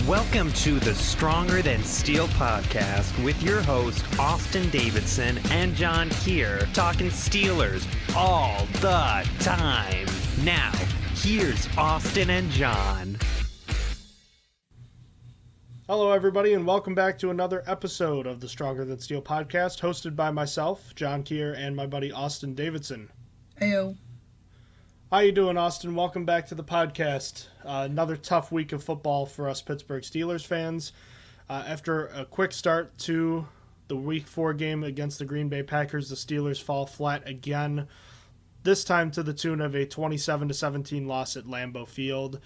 Welcome to the Stronger Than Steel podcast with your host, Austin Davidson and John Keir, talking Steelers all the time. Now, here's Austin and John. Hello, everybody, and welcome back to another episode of the Stronger Than Steel podcast, hosted by myself, John Keir, and my buddy Austin Davidson. Heyo. How you doing, Austin? Welcome back to the podcast. Another tough week of football for us Pittsburgh Steelers fans. After a quick start to the Week 4 game against the Green Bay Packers, the Steelers fall flat again, this time to the tune of a 27-17 loss at Lambeau Field.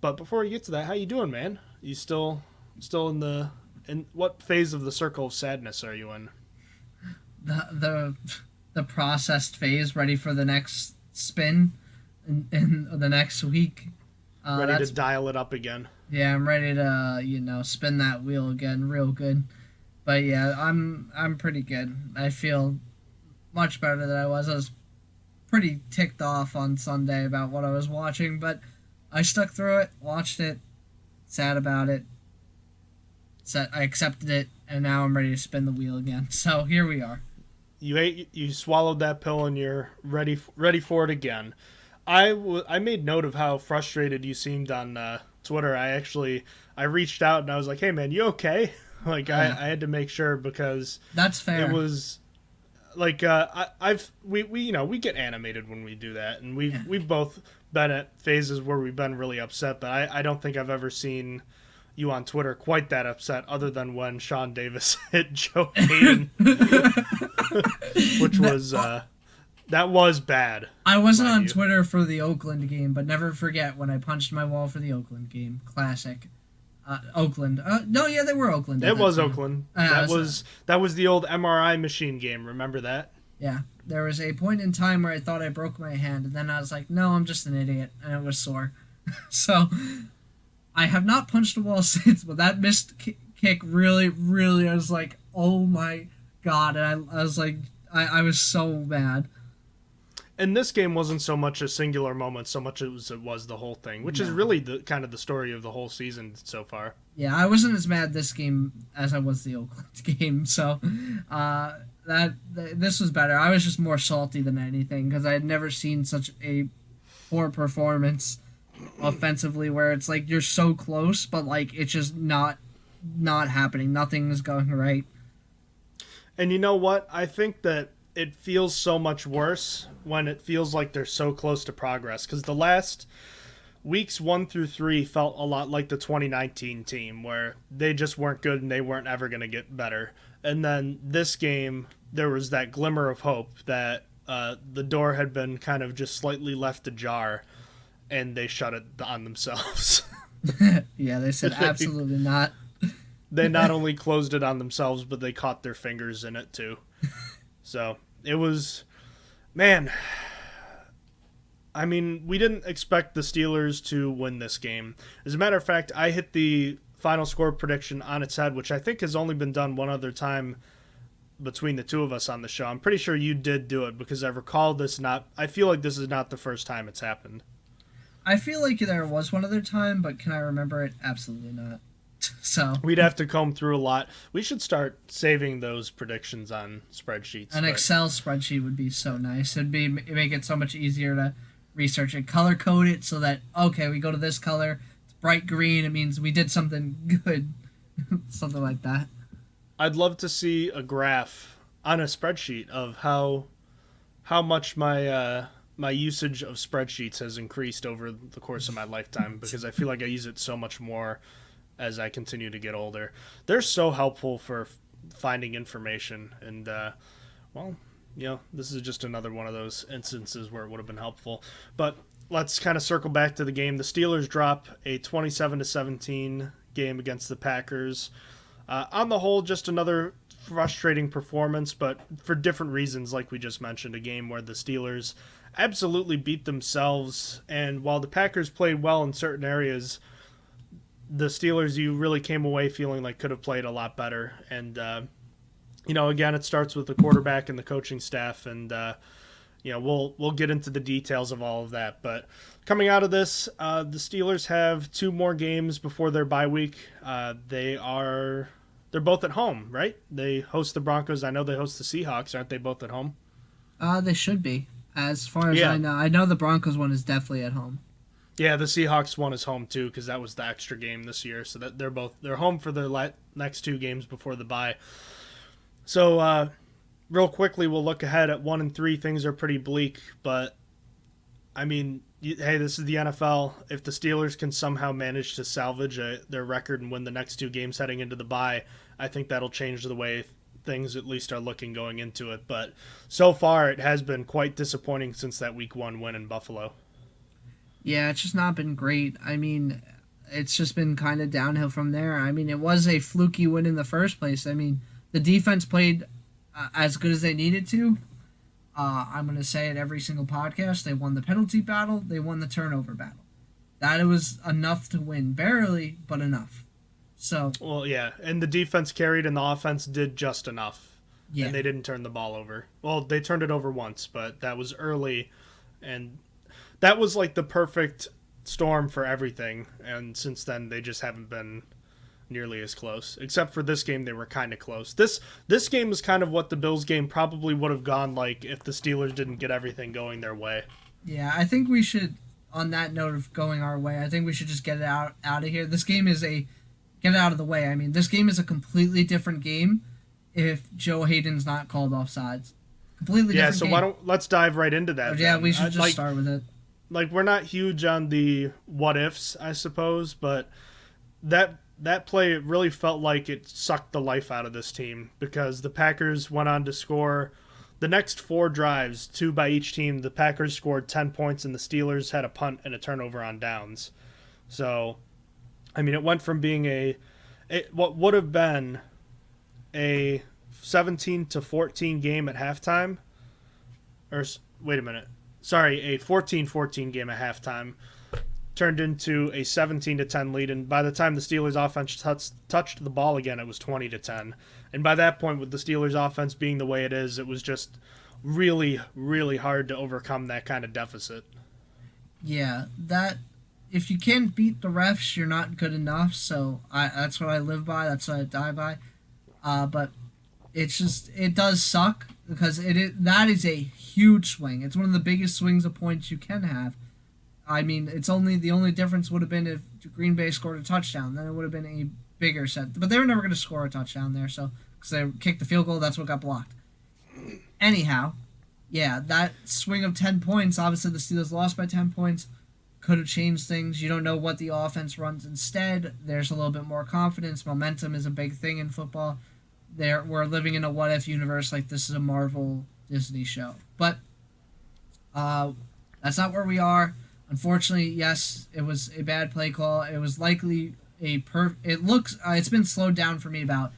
But before we get to that, how you doing, man? You still in what phase of the circle of sadness are you in? The processed phase, ready for the next spin in the next week. Ready to dial it up again. Yeah, I'm ready to spin that wheel again, real good. But yeah, I'm pretty good. I feel much better than I was. I was pretty ticked off on Sunday about what I was watching, but I stuck through it, watched it, sad about it. I accepted it, and now I'm ready to spin the wheel again. So here we are. You swallowed that pill, and you're ready for it again. I made note of how frustrated you seemed on Twitter. I reached out and I was like, "Hey man, you okay?" I had to make sure because that's fair. It was like we get animated when we do that, and we've both been at phases where we've been really upset, but I don't think I've ever seen you on Twitter quite that upset, other than when Sean Davis hit Joe Hayden, which was that was bad. I wasn't on Twitter for the Oakland game, but never forget when I punched my wall for the Oakland game. Classic. Oakland. They were Oakland. It was Oakland. That was the old MRI machine game. Remember that? Yeah. There was a point in time where I thought I broke my hand, and then I was like, no, I'm just an idiot, and it was sore. So I have not punched a wall since, but that missed kick really, really, I was like, oh my God. And I was like, I was so mad. And this game wasn't so much a singular moment, so much as it was the whole thing, which is really the kind of the story of the whole season so far. Yeah, I wasn't as mad this game as I was the Oakland game, so this was better. I was just more salty than anything because I had never seen such a poor performance offensively, where it's like you're so close, but like it's just not happening. Nothing is going right. And you know what? I think that it feels so much worse when it feels like they're so close to progress, because the last weeks 1 through 3 felt a lot like the 2019 team, where they just weren't good and they weren't ever going to get better. And then this game, there was that glimmer of hope that the door had been kind of just slightly left ajar, and they shut it on themselves. Yeah, they said absolutely not. They not only closed it on themselves, but they caught their fingers in it too. So it was, man, I mean, we didn't expect the Steelers to win this game. As a matter of fact, I hit the final score prediction on its head, which I think has only been done one other time between the two of us on the show. I'm pretty sure you did do it, because I recall this I feel like this is not the first time it's happened. I feel like there was one other time, but can I remember it? Absolutely not. So we'd have to comb through a lot. We should start saving those predictions on spreadsheets. An Excel spreadsheet would be so nice. It'd make it so much easier to research it, color code it so that, okay, we go to this color, it's bright green, it means we did something good. Something like that. I'd love to see a graph on a spreadsheet of how much my usage of spreadsheets has increased over the course of my lifetime, because I feel like I use it so much more as I continue to get older. They're so helpful for finding information, and this is just another one of those instances where it would have been helpful. But let's kind of circle back to the game. The Steelers drop a 27-17 game against the Packers. On the whole, just another frustrating performance, but for different reasons, like we just mentioned. A game where the Steelers absolutely beat themselves, and while the Packers played well in certain areas, the Steelers, you really came away feeling like could have played a lot better. And, again, it starts with the quarterback and the coaching staff. And, we'll get into the details of all of that. But coming out of this, the Steelers have 2 more games before their bye week. They're both at home, right? They host the Broncos. I know they host the Seahawks. Aren't they both at home? They should be. As far as I know the Broncos one is definitely at home. Yeah, the Seahawks one is home too because that was the extra game this year. So that they're home for their next 2 games before the bye. So real quickly, we'll look ahead at 1-3. Things are pretty bleak, but I mean, hey, this is the NFL. If the Steelers can somehow manage to salvage their record and win the next 2 games heading into the bye, I think that'll change the way things at least are looking going into it. But so far, it has been quite disappointing since that Week 1 win in Buffalo. Yeah, it's just not been great. I mean, it's just been kind of downhill from there. I mean, it was a fluky win in the first place. I mean, the defense played as good as they needed to. I'm going to say it every single podcast. They won the penalty battle. They won the turnover battle. That was enough to win. Barely, but enough. So. Well, yeah, and the defense carried and the offense did just enough. Yeah. And they didn't turn the ball over. Well, they turned it over once, but that was early. And that was like the perfect storm for everything. And since then, they just haven't been nearly as close. Except for this game, they were kind of close. This game is kind of what the Bills game probably would have gone like if the Steelers didn't get everything going their way. Yeah, I think we should, on that note of going our way, I think we should just get it out of here. This game is get it out of the way. I mean, this game is a completely different game if Joe Hayden's not called offsides. Completely different game. Yeah, so let's dive right into that. Yeah, we should just start with it. Like, we're not huge on the what-ifs, I suppose, but that play, it really felt like it sucked the life out of this team because the Packers went on to score the next 4 drives, 2 by each team. The Packers scored 10 points and the Steelers had a punt and a turnover on downs. So, I mean, it went from being what would have been a 17-14 game at halftime, or wait a minute, sorry, a 14-14 game at halftime, turned into a 17-10 lead, and by the time the Steelers offense touched the ball again, it was 20-10. And by that point, with the Steelers offense being the way it is, it was just really, really hard to overcome that kind of deficit. Yeah, that if you can't beat the refs, you're not good enough. So that's what I live by. That's what I die by. But it does suck because that is a huge swing. It's one of the biggest swings of points you can have. I mean, the only difference would have been if Green Bay scored a touchdown. Then it would have been a bigger set. But they were never going to score a touchdown there, so because they kicked the field goal, that's what got blocked. Anyhow, yeah, that swing of 10 points, obviously the Steelers lost by 10 points, could have changed things. You don't know what the offense runs instead. There's a little bit more confidence. Momentum is a big thing in football. We're living in a what-if universe like this is a Marvel Disney show. But that's not where we are. Unfortunately, yes, it was a bad play call. It was likely it's been slowed down for me about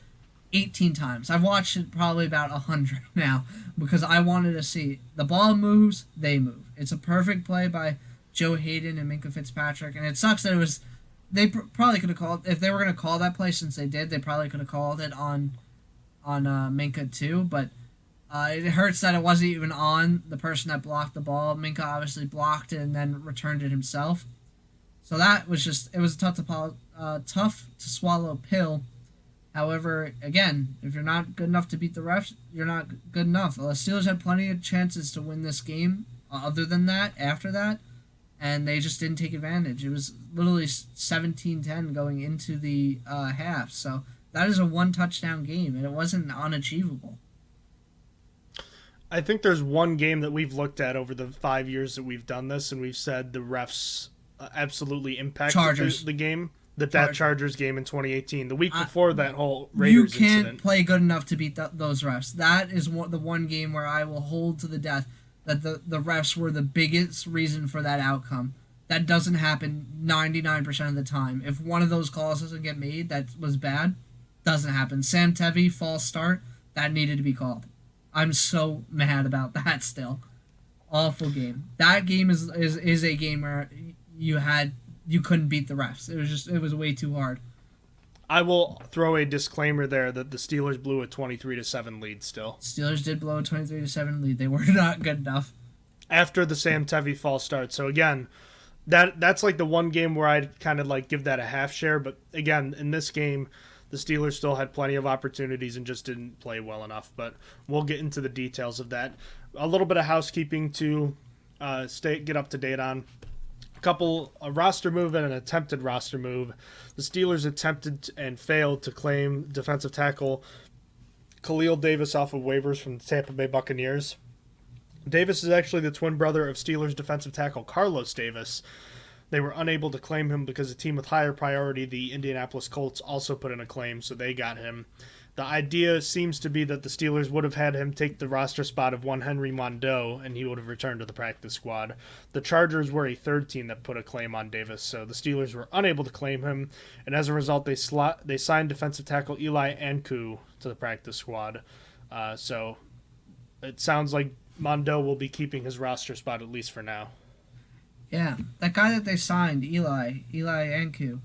18 times. I've watched it probably about 100 now because I wanted to see the ball moves, they move. It's a perfect play by Joe Hayden and Minkah Fitzpatrick, and it sucks that they probably could have called, if they were going to call that play since they did, they probably could have called it on Minkah too, but it hurts that it wasn't even on the person that blocked the ball. Minkah obviously blocked it and then returned it himself. So that was it was tough to swallow pill. However, again, if you're not good enough to beat the refs, you're not good enough. The Steelers had plenty of chances to win this game other than that, after that, and they just didn't take advantage. It was literally 17-10 going into the half. So that is a 1-touchdown game, and it wasn't unachievable. I think there's one game that we've looked at over the 5 years that we've done this, and we've said the refs absolutely impacted the game. That Chargers game in 2018, the week before that whole Raiders incident. You can't play good enough to beat those refs. That is the one game where I will hold to the death that the refs were the biggest reason for that outcome. That doesn't happen 99% of the time. If one of those calls doesn't get made that was bad, doesn't happen. Sam Tevi, false start, that needed to be called. I'm so mad about that still. Awful game. That game is a game where you couldn't beat the refs. It was way too hard. I will throw a disclaimer there that the Steelers blew a 23-7 lead still. Steelers did blow a 23-7 lead. They were not good enough. after the Sam Tevi false start. So again, that's like the one game where I'd kind of like give that a half share. But again, in this game, the Steelers still had plenty of opportunities and just didn't play well enough. But we'll get into the details of that. A little bit of housekeeping to get up to date on. A roster move and an attempted roster move. The Steelers attempted and failed to claim defensive tackle Khalil Davis off of waivers from the Tampa Bay Buccaneers. Davis is actually the twin brother of Steelers defensive tackle Carlos Davis. They were unable to claim him because a team with higher priority, the Indianapolis Colts, also put in a claim, so they got him. The idea seems to be that the Steelers would have had him take the roster spot of one Henry Mondeau, and he would have returned to the practice squad. The Chargers were a third team that put a claim on Davis, so the Steelers were unable to claim him, and as a result, they signed defensive tackle Eli Ankou to the practice squad. So it sounds like Mondeau will be keeping his roster spot at least for now. Yeah, that guy that they signed, Eli Ankou,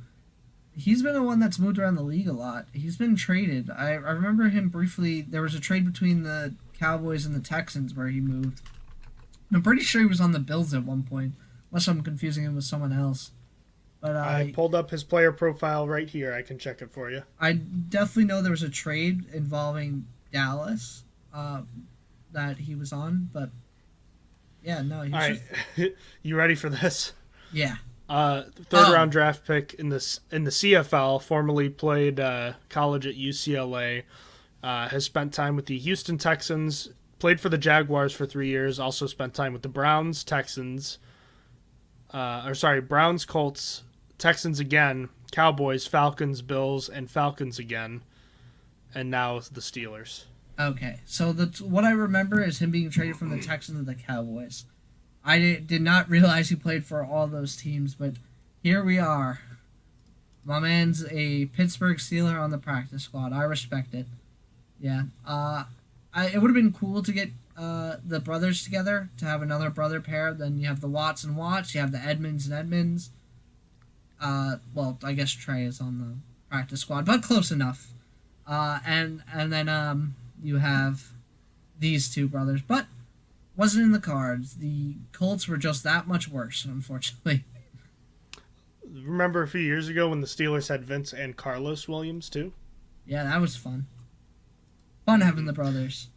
he's been the one that's moved around the league a lot. He's been traded. I remember him briefly. There was a trade between the Cowboys and the Texans where he moved. I'm pretty sure he was on the Bills at one point, unless I'm confusing him with someone else. But I pulled up his player profile right here. I can check it for you. I definitely know there was a trade involving Dallas that he was on, but yeah, no. All right, you ready for this? Yeah. Third round draft pick in the CFL, formerly played college at UCLA, has spent time with the Houston Texans, played for the Jaguars for 3 years, also spent time with the Browns, Browns, Colts, Texans again, Cowboys, Falcons, Bills, and Falcons again, and now the Steelers. Okay, so what I remember is him being traded from the Texans to the Cowboys. I did not realize he played for all those teams, but here we are. My man's a Pittsburgh Steeler on the practice squad. I respect it. Yeah. It would have been cool to get the brothers together, to have another brother pair. Then you have the Watts and Watts. You have the Edmonds and Edmonds. Well, I guess Trey is on the practice squad, but close enough. And then you have these two brothers, but wasn't in the cards. The Colts were just that much worse, unfortunately. Remember a few years ago when the Steelers had Vince and Carlos Williams too? Yeah, that was fun. Fun having the brothers.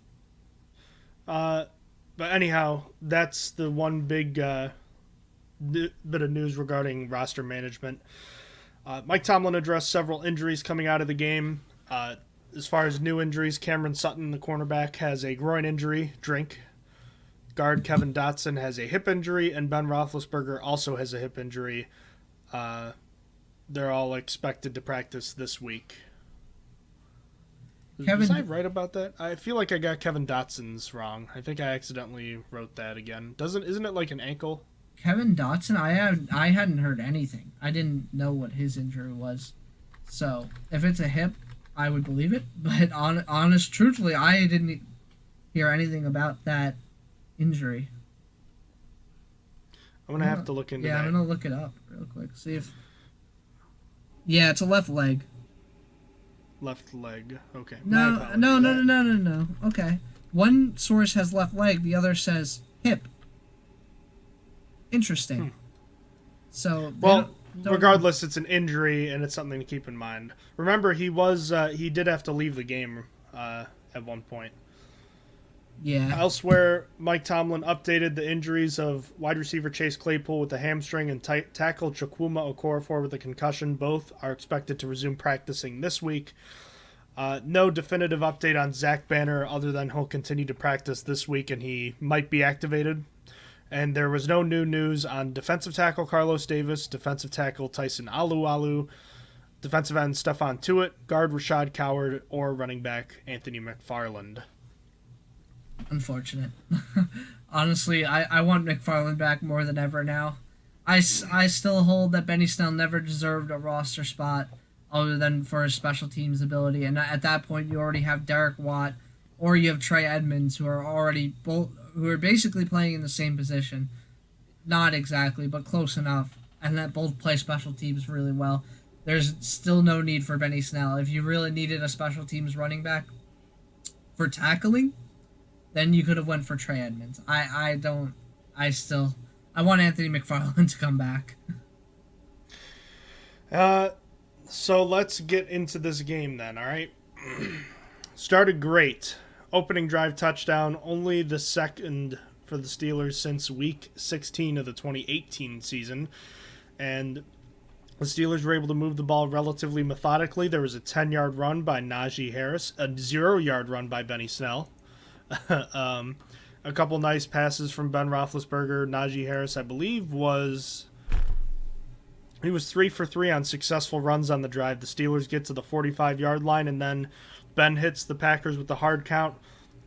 But anyhow, that's the one big bit of news regarding roster management. Mike Tomlin addressed several injuries coming out of the game. As far as new injuries, Cameron Sutton, the cornerback, has a groin injury. Guard Kevin Dotson has a hip injury, and Ben Roethlisberger also has a hip injury. They're all expected to practice this week. Was I right about that? I feel like I got Kevin Dotson's wrong. I think I accidentally wrote that again. Isn't it like an ankle? Kevin Dotson, I hadn't heard anything. I didn't know what his injury was. So if it's a hip, I would believe it. But truthfully, I didn't hear anything about that injury. I'm gonna have to look into that. Yeah, I'm gonna look it up real quick. See if. Yeah, it's a left leg. Left leg. Okay. No. Okay. One source has left leg. The other says hip. Interesting. So. Well, regardless, it's an injury and it's something to keep in mind. Remember, he did have to leave the game at one point. Yeah. Elsewhere, Mike Tomlin updated the injuries of wide receiver Chase Claypool with a hamstring and tackle Chukwuma Okorafor with a concussion. Both are expected to resume practicing this week. No definitive update on Zach Banner other than he'll continue to practice this week and he might be activated. And there was no new news on defensive tackle Carlos Davis, defensive tackle Tyson Alualu, defensive end Stephon Tuitt, guard Rashad Coward, or running back Anthony McFarland. Unfortunate. Honestly, I want McFarland back more than ever now. I still hold that Benny Snell never deserved a roster spot other than for his special teams ability. And at that point, you already have Derek Watt or you have Trey Edmonds who are basically playing in the same position. Not exactly, but close enough. And that both play special teams really well. There's still no need for Benny Snell. If you really needed a special teams running back for tackling, then you could have went for Trey Edmonds. I I want Anthony McFarland to come back. So let's get into this game then, all right? Started great. Opening drive touchdown, only the second for the Steelers since week 16 of the 2018 season. And the Steelers were able to move the ball relatively methodically. There was a 10-yard run by Najee Harris, a 0-yard run by Benny Snell. A couple nice passes from Ben Roethlisberger. Najee Harris, I believe, was 3 for 3 on successful runs on the drive. The Steelers get to the 45-yard line, and then Ben hits the Packers with the hard count,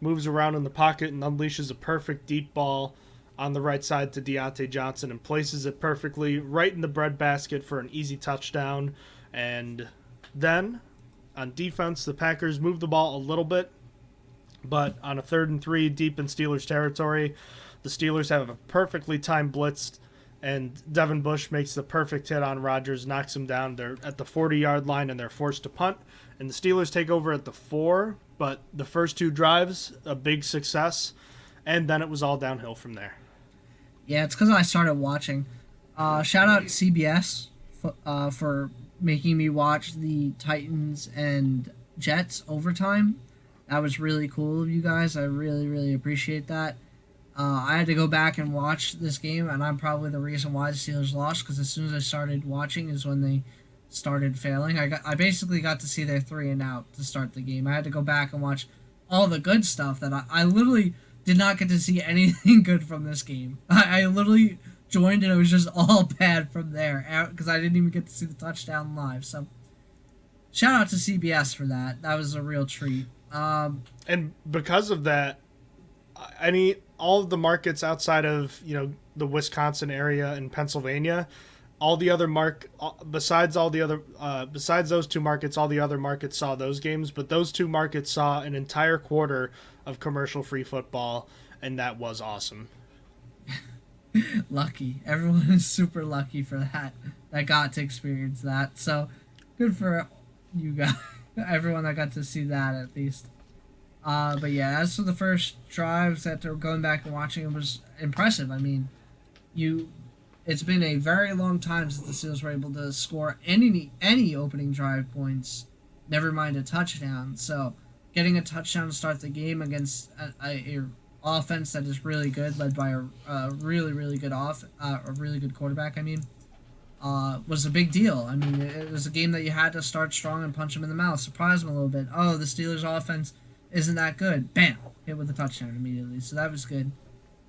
moves around in the pocket, and unleashes a perfect deep ball on the right side to Deontay Johnson and places it perfectly right in the breadbasket for an easy touchdown. And then on defense, the Packers move the ball a little bit, but on a 3rd and 3 deep in Steelers territory, the Steelers have a perfectly timed blitz, and Devin Bush makes the perfect hit on Rodgers, knocks him down. They're at the 40-yard line, and they're forced to punt. And the Steelers take over at the 4, but the first 2 drives, a big success, and then it was all downhill from there. Yeah, it's because I started watching. Shout out to CBS for making me watch the Titans and Jets overtime. That was really cool of you guys. I really, really appreciate that. I had to go back and watch this game, and I'm probably the reason why the Steelers lost, because as soon as I started watching is when they started failing. I basically got to see their 3 and out to start the game. I had to go back and watch all the good stuff that I literally did not get to see anything good from this game. I literally joined and it was just all bad from there because I didn't even get to see the touchdown live. So shout out to CBS for that. That was a real treat. And because of that, all of the markets outside of the Wisconsin area and Pennsylvania, all the other besides those 2 markets, all the other markets saw those games, but those 2 markets saw an entire quarter of commercial-free football, and that was awesome. Lucky. Everyone is super lucky for that got to experience that. So good for you guys, everyone that got to see that at least. But yeah, as for the first drives that they're going back and watching, it was impressive. I mean, it's been a very long time since the Steelers were able to score any opening drive points, never mind a touchdown. So getting a touchdown to start the game against a offense that is really good, led by a really, really good a really good quarterback, was a big deal. I mean, it was a game that you had to start strong and punch them in the mouth, surprise them a little bit. Oh, the Steelers offense isn't that good. Bam! Hit with a touchdown immediately. So that was good.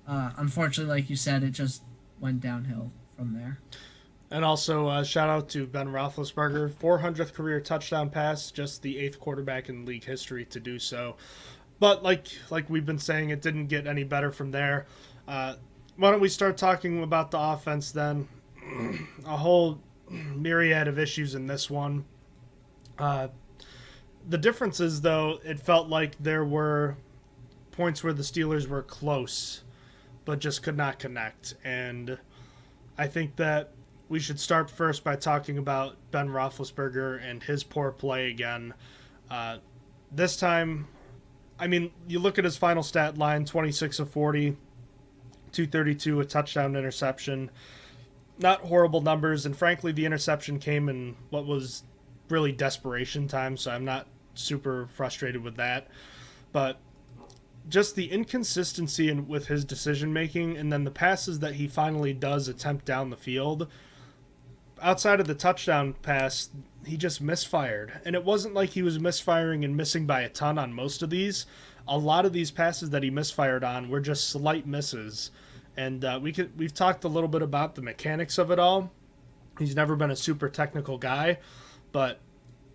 Unfortunately, like you said, it just went downhill from there. And also, shout out to Ben Roethlisberger, 400th career touchdown pass, just the 8th quarterback in league history to do so. But like we've been saying, it didn't get any better from there. Why don't we start talking about the offense then? A whole myriad of issues in this one. The difference is, though, it felt like there were points where the Steelers were close, but just could not connect. And I think that we should start first by talking about Ben Roethlisberger and his poor play again. This time, I mean, you look at his final stat line, 26 of 40, 232, a touchdown interception. Not horrible numbers, and frankly, the interception came in what was really desperation time, so I'm not super frustrated with that. But just the inconsistency with his decision-making, and then the passes that he finally does attempt down the field, outside of the touchdown pass, he just misfired. And it wasn't like he was misfiring and missing by a ton on most of these. A lot of these passes that he misfired on were just slight misses. And we've talked a little bit about the mechanics of it all. He's never been a super technical guy, but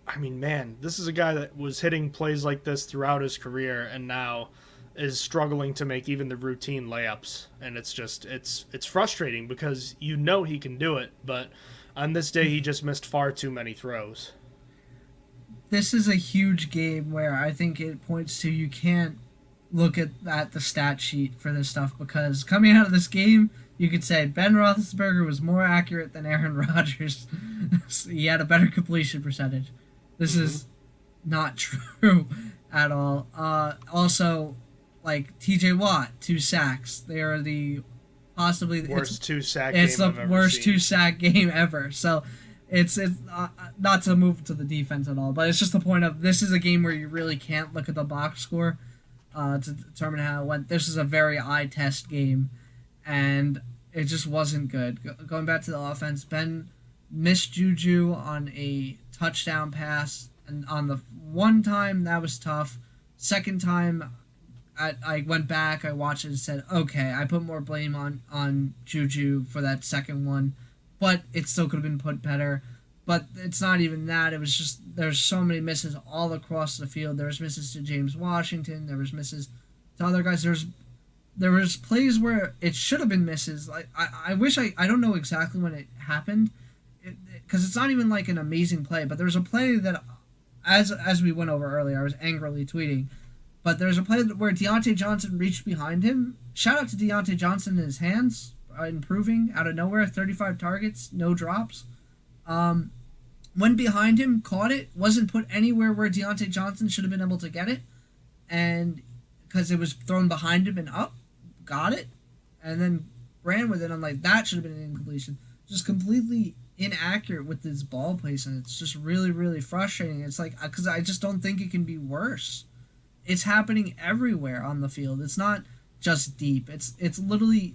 I mean, man, this is a guy that was hitting plays like this throughout his career and now is struggling to make even the routine layups. And it's frustrating because he can do it, but on this day he just missed far too many throws. This is a huge game where I think it points to you can't look at the stat sheet for this stuff, because coming out of this game, you could say Ben Roethlisberger was more accurate than Aaron Rodgers. He had a better completion percentage. This is not true at all. Also, like TJ Watt, 2 sacks. They are the possibly worst two-sack it's game the I've ever worst seen. 2-sack game ever. So it's not to move to the defense at all, but it's just the point of this is a game where you really can't look at the box score to determine how it went. This is a very eye test game, and it just wasn't good. Going back to the offense, Ben missed Juju on a touchdown pass, and on the one time that was tough. Second time, I went back, I watched it and said, okay, I put more blame on Juju for that second one, but it still could have been put better. But it's not even that. It was just there's so many misses all across the field. There was misses to James Washington. There was misses to other guys. There was plays where it should have been misses. Like I wish I don't know exactly when it happened, because it's not even like an amazing play. But there was a play that, as we went over earlier, I was angrily tweeting. But there's a play where Deontay Johnson reached behind him. Shout out to Deontay Johnson and his hands, improving out of nowhere. 35 targets, no drops. Went behind him, caught it, wasn't put anywhere where Deontay Johnson should have been able to get it. And because it was thrown behind him and up, got it, and then ran with it. I'm like, that should have been an incompletion. Just completely inaccurate with his ball placement. It's just really, really frustrating. It's like, because I just don't think it can be worse. It's happening everywhere on the field. It's not just deep. It's literally,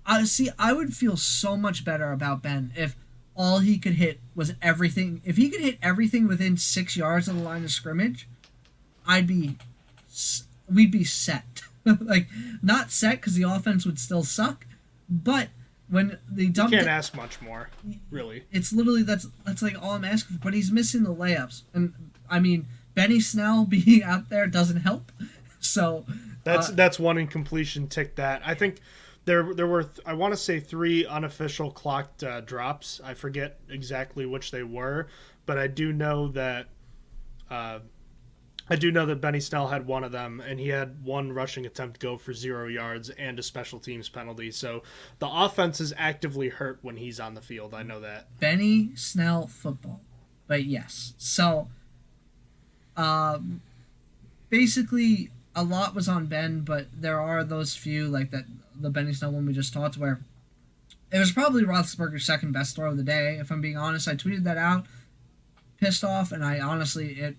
I would feel so much better about Ben if all he could hit was everything. If he could hit everything within 6 yards of the line of scrimmage, we'd be set. Like, not set because the offense would still suck, but when they dumped, you can't ask much more, really. It's literally that's like all I'm asking for. But he's missing the layups, and I mean, Benny Snell being out there doesn't help. So that's one incompletion. Tick that. I think there were I want to say 3 unofficial clocked drops. I forget exactly which they were, but I do know that Benny Snell had one of them, and he had one rushing attempt go for 0 yards and a special teams penalty. So the offense is actively hurt when he's on the field. I know that. Benny Snell football. But yes. So basically a lot was on Ben, but there are those few, like that the Benny Snell one we just talked, where it was probably Roethlisberger's second best throw of the day, if I'm being honest. I tweeted that out, pissed off, and I honestly,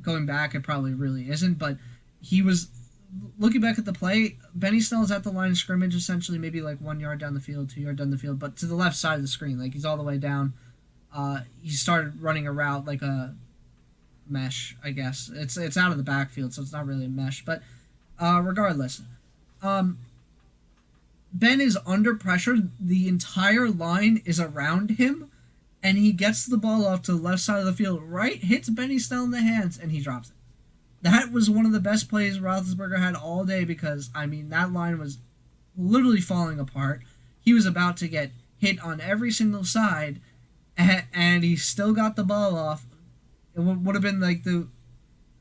going back, it probably really isn't, but he was, looking back at the play, Benny Snell's at the line of scrimmage, essentially maybe like 1 yard down the field, 2 yard down the field, but to the left side of the screen, like he's all the way down. He started running a route like a mesh, I guess. It's out of the backfield, so it's not really a mesh, but regardless, Ben is under pressure. The entire line is around him, and he gets the ball off to the left side of the field, right, hits Benny Snell in the hands, and he drops it. That was one of the best plays Roethlisberger had all day, because, I mean, that line was literally falling apart. He was about to get hit on every single side, and he still got the ball off. It would have been like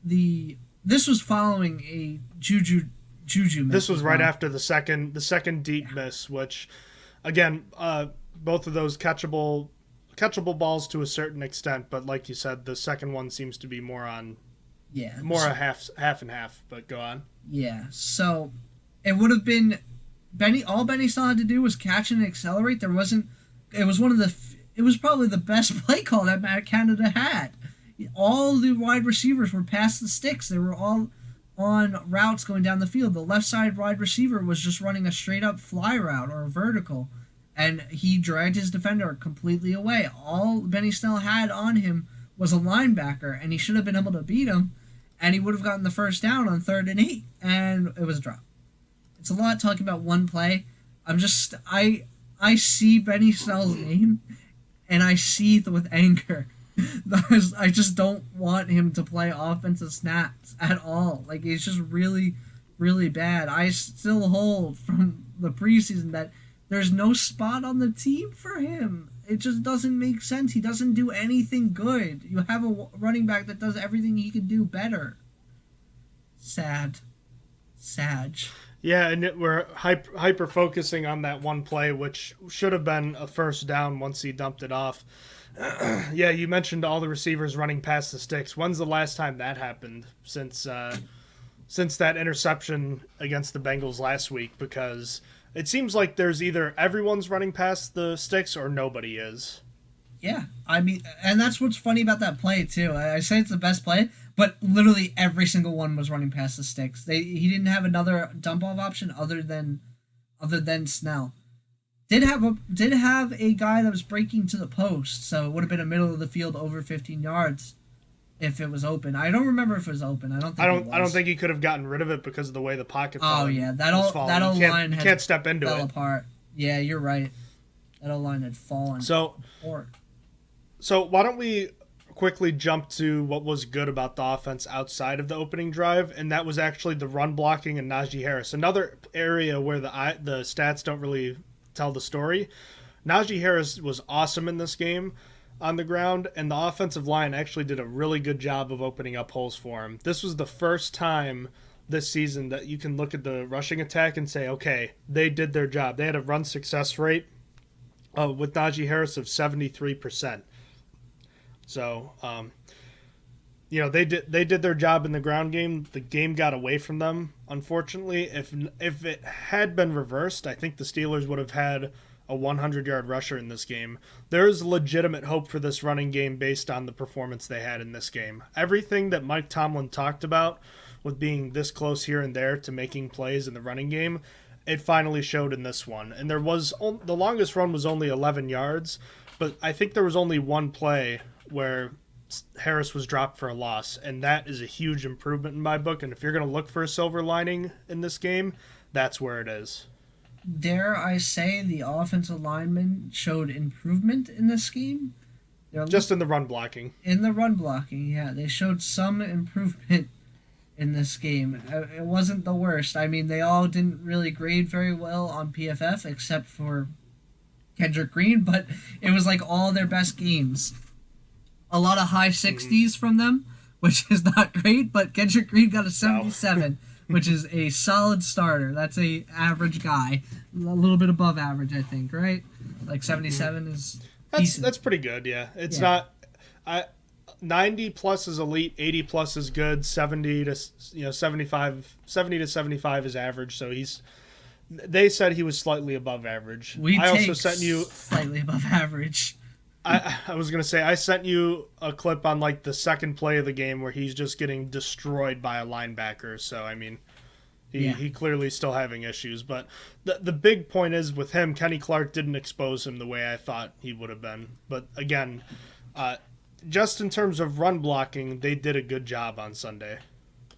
this was following a Juju miss. This was right after the second deep miss, which, again, both of those catchable balls to a certain extent, but like you said, the second one seems to be more a half and half. But go on. Yeah, so it would have been all Benny Snell had to do was catch and accelerate. It was probably the best play call that Matt Canada had. All the wide receivers were past the sticks. They were all on routes going down the field. The left side wide receiver was just running a straight up fly route or a vertical, and he dragged his defender completely away. All Benny Snell had on him was a linebacker, and he should have been able to beat him, and he would have gotten the first down on 3rd and 8, and it was a drop. It's a lot talking about one play. I see Benny Snell's name, and I seethe with anger. I just don't want him to play offensive snaps at all. Like, it's just really, really bad. I still hold from the preseason that there's no spot on the team for him. It just doesn't make sense. He doesn't do anything good. You have a running back that does everything he can do better. Sad. Yeah, and we're hyper focusing on that one play, which should have been a first down once he dumped it off. Yeah, you mentioned all the receivers running past the sticks. When's the last time that happened since that interception against the Bengals last week? Because it seems like there's either everyone's running past the sticks or nobody is. Yeah, I mean, and that's what's funny about that play too. I say it's the best play, but literally every single one was running past the sticks. He didn't have another dump off option other than Snell. Did have a guy that was breaking to the post, so it would have been a middle of the field over 15 yards if it was open. I don't remember if it was open. I don't think it was. I don't think he could have gotten rid of it because of the way the pocket. Oh yeah, that old line can't step into fell it. Apart. Yeah, you're right. That old line had fallen. So why don't we quickly jump to what was good about the offense outside of the opening drive, and that was actually the run blocking and Najee Harris. Another area where the stats don't really tell the story. Najee Harris was awesome in this game on the ground, and the offensive line actually did a really good job of opening up holes for him. This was the first time this season that you can look at the rushing attack and say, okay, they did their job. They had a run success rate with Najee Harris of 73%. So, they did their job in the ground game. The game got away from them, unfortunately. If it had been reversed, I think the Steelers would have had a 100-yard rusher in this game. There is legitimate hope for this running game based on the performance they had in this game. Everything that Mike Tomlin talked about with being this close here and there to making plays in the running game, it finally showed in this one. And the longest run was only 11 yards, but I think there was only one play where Harris was dropped for a loss, and that is a huge improvement in my book. And if you're going to look for a silver lining in this game, that's where it is. Dare I say the offensive linemen showed improvement in this game? Just in the run blocking. In the run blocking, yeah. They showed some improvement in this game. It wasn't the worst. I mean, they all didn't really grade very well on PFF except for Kendrick Green, but it was like all their best games. A lot of high 60s from them, which is not great, but Kendrick Green got a 77, which is a solid starter. That's a average guy. A little bit above average, I think, right? Like 77 is decent. That's pretty good, yeah. It's not 90 plus is elite, 80 plus is good, 70 to 75 is average, so they said he was slightly above average. I also sent you slightly above average. I was going to say, I sent you a clip on like the second play of the game where he's just getting destroyed by a linebacker. So, I mean, he clearly still having issues. But the big point is with him, Kenny Clark didn't expose him the way I thought he would have been. But again, just in terms of run blocking, they did a good job on Sunday.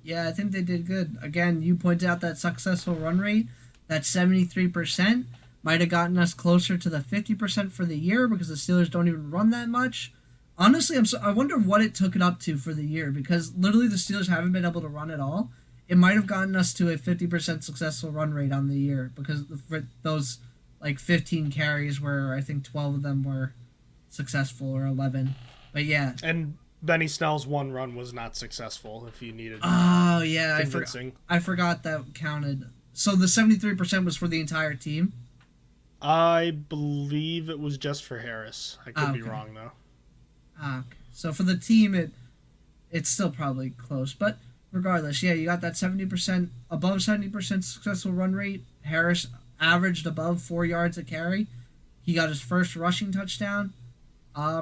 Yeah, I think they did good. Again, you pointed out that successful run rate, that 73%. Might have gotten us closer to the 50% for the year because the Steelers don't even run that much. Honestly, I wonder what it took it up to for the year because literally the Steelers haven't been able to run at all. It might have gotten us to a 50% successful run rate on the year because for those like 15 carries where I think 12 of them were successful or 11. But yeah. And Benny Snell's one run was not successful if you needed convincing. I forgot that counted. So the 73% was for the entire team? I believe it was just for Harris. I could be wrong, though. Okay. So for the team, it's still probably close. But regardless, yeah, you got that 70%, above 70% successful run rate. Harris averaged above 4 yards a carry. He got his first rushing touchdown.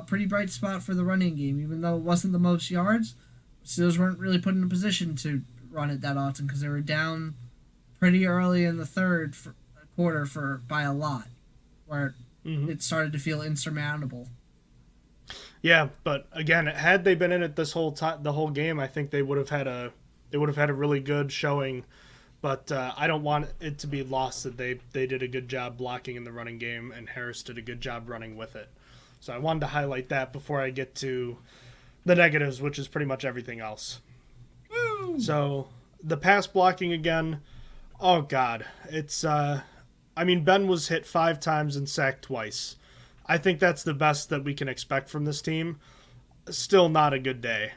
Pretty bright spot for the running game, even though it wasn't the most yards. Steelers weren't really put in a position to run it that often because they were down pretty early in the third quarter by a lot, where it started to feel insurmountable. Yeah, but again, had they been in it this whole time, the whole game, I think they would have had a really good showing. But I don't want it to be lost that they did a good job blocking in the running game, and Harris did a good job running with it. So I wanted to highlight that before I get to the negatives, which is pretty much everything else. Woo! So the pass blocking again. Oh God, it's. Ben was hit 5 times and sacked twice. I think that's the best that we can expect from this team. Still not a good day.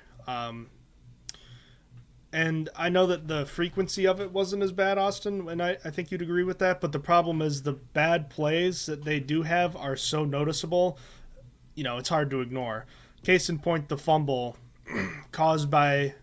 And I know that the frequency of it wasn't as bad, Austin, and I think you'd agree with that, but the problem is the bad plays that they do have are so noticeable, it's hard to ignore. Case in point, the fumble caused by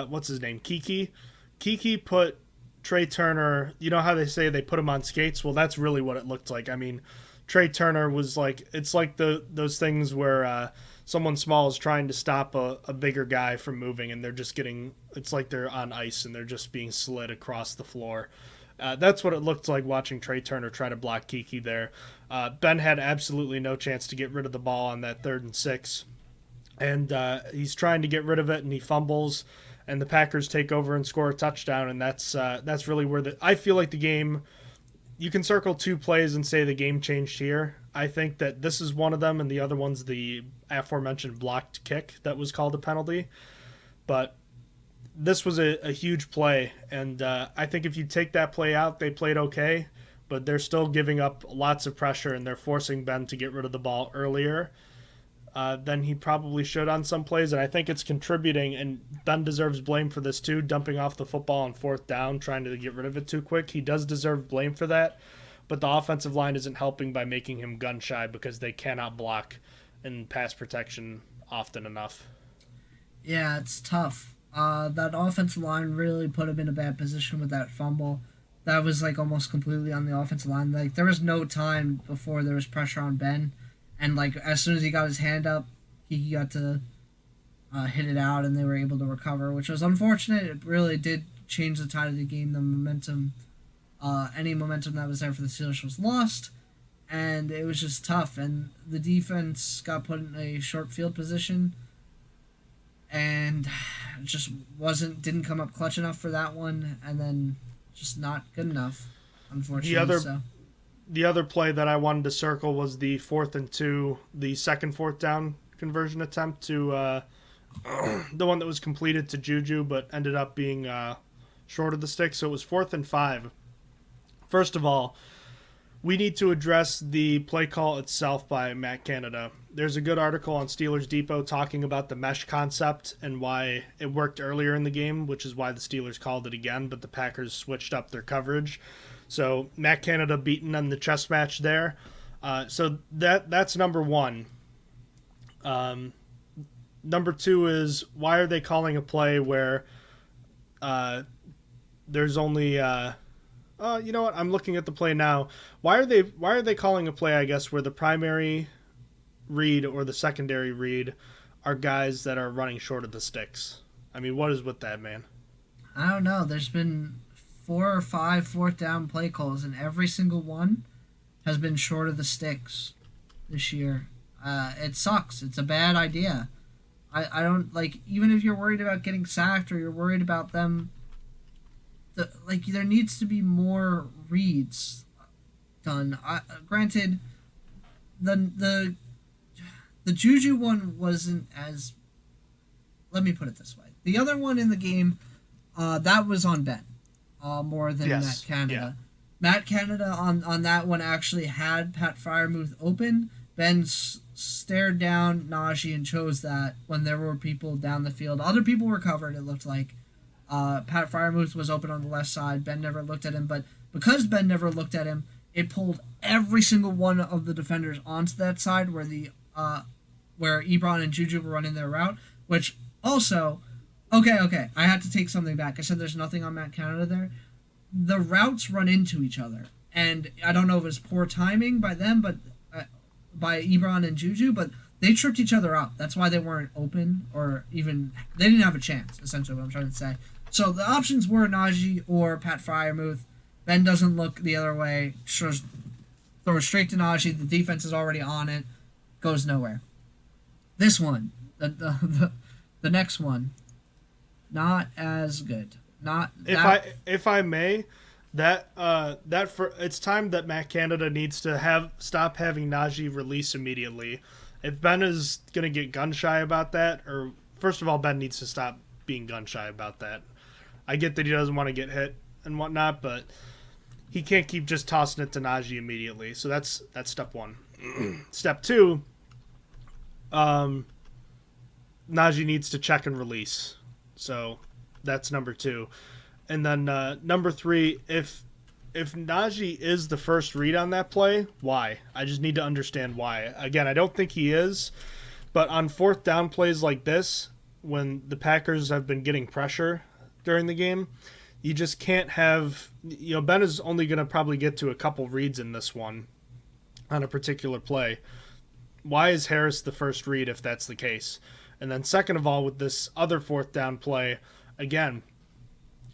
what's his name? Kiki. Kiki put Trey Turner, you know how they say they put him on skates? Well, that's really what it looked like. I mean, Trey Turner was like, it's like those things where someone small is trying to stop a bigger guy from moving, and they're just getting, it's like they're on ice and they're just being slid across the floor. That's what it looked like watching Trey Turner try to block Kiki there. Ben had absolutely no chance to get rid of the ball on that 3rd and 6. And he's trying to get rid of it, and he fumbles, and the Packers take over and score a touchdown, and that's really where I feel like the game, you can circle 2 plays and say the game changed here. I think that this is one of them, and the other one's the aforementioned blocked kick that was called a penalty. But this was a huge play, and I think if you take that play out, they played okay, but they're still giving up lots of pressure, and they're forcing Ben to get rid of the ball earlier than he probably should on some plays, and I think it's contributing, and Ben deserves blame for this too, dumping off the football on 4th down, trying to get rid of it too quick. He does deserve blame for that, but the offensive line isn't helping by making him gun shy because they cannot block in pass protection often enough. Yeah, it's tough. That offensive line really put him in a bad position with that fumble. That was like almost completely on the offensive line. Like there was no time before there was pressure on Ben, and like as soon as he got his hand up, he got to hit it out, and they were able to recover, which was unfortunate. It really did change the tide of the game. The momentum, any momentum that was there for the Steelers was lost, and it was just tough. And the defense got put in a short field position, and just didn't come up clutch enough for that one, and then just not good enough, unfortunately. The other play that I wanted to circle was the 4th and 2, the second 4th down conversion attempt to the one that was completed to Juju but ended up being short of the stick. So it was 4th and 5. First of all, we need to address the play call itself by Matt Canada. There's a good article on Steelers Depot talking about the mesh concept and why it worked earlier in the game, which is why the Steelers called it again, but the Packers switched up their coverage. So Matt Canada beaten on the chess match there. So that's number one. Number 2 is, why are they calling a play where there's only you know what? I'm looking at the play now. Why are they calling a play, I guess, where the primary read or the secondary read are guys that are running short of the sticks? I mean, what is with that, man? I don't know. There's been 4 or 5 4th down play calls, and every single one has been short of the sticks this year. It sucks. It's a bad idea. I don't, like, even if you're worried about getting sacked or you're worried about them, there needs to be more reads done. Granted, the Juju one wasn't as, let me put it this way. The other one in the game, that was on Ben, more than Matt Canada. Yeah. Matt Canada on that one actually had Pat Freiermuth open. Ben stared down Najee and chose that when there were people down the field. Other people were covered, it looked like. Pat Freiermuth was open on the left side. Ben never looked at him, but because Ben never looked at him, it pulled every single one of the defenders onto that side where where Ebron and Juju were running their route, which also, okay, I had to take something back. I said there's nothing on Matt Canada there. The routes run into each other, and I don't know if it's poor timing by them, but by Ebron and Juju, but they tripped each other up. That's why they weren't open, or even, they didn't have a chance, essentially what I'm trying to say. So the options were Najee or Pat Freiermuth. Ben doesn't look the other way, throws straight to Najee. The defense is already on it, goes nowhere. This one, the next one, not as good. If I may, it's time that Matt Canada needs to stop having Najee release immediately. If Ben is gonna get gun shy about that, or first of all, Ben needs to stop being gun shy about that. I get that he doesn't want to get hit and whatnot, but he can't keep just tossing it to Najee immediately. So that's step 1. Step 2, Najee needs to check and release. So that's number 2. And then number 3, if Najee is the first read on that play, why? I just need to understand why. Again, I don't think he is, but on 4th down plays like this, when the Packers have been getting pressure during the game, you just can't have, Ben is only going to probably get to a couple reads in this one on a particular play. Why is Harris the first read if that's the case? And then second of all, with this other fourth down play, again,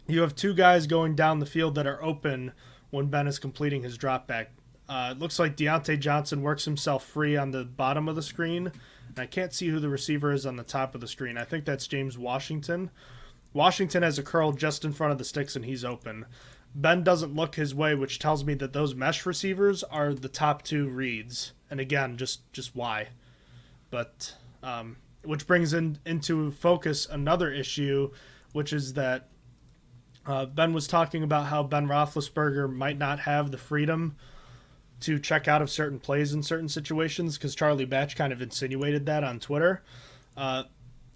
you have two guys going down the field that are open when Ben is completing his drop back. It looks like Deontay Johnson works himself free on the bottom of the screen. And I can't see who the receiver is on the top of the screen. I think that's James Washington. Washington has a curl just in front of the sticks, and he's open. Ben doesn't look his way, which tells me that those mesh receivers are the top two reads. And again, just why? But which brings into focus another issue, which is that Ben was talking about how Ben Roethlisberger might not have the freedom to check out of certain plays in certain situations, because Charlie Batch kind of insinuated that on Twitter.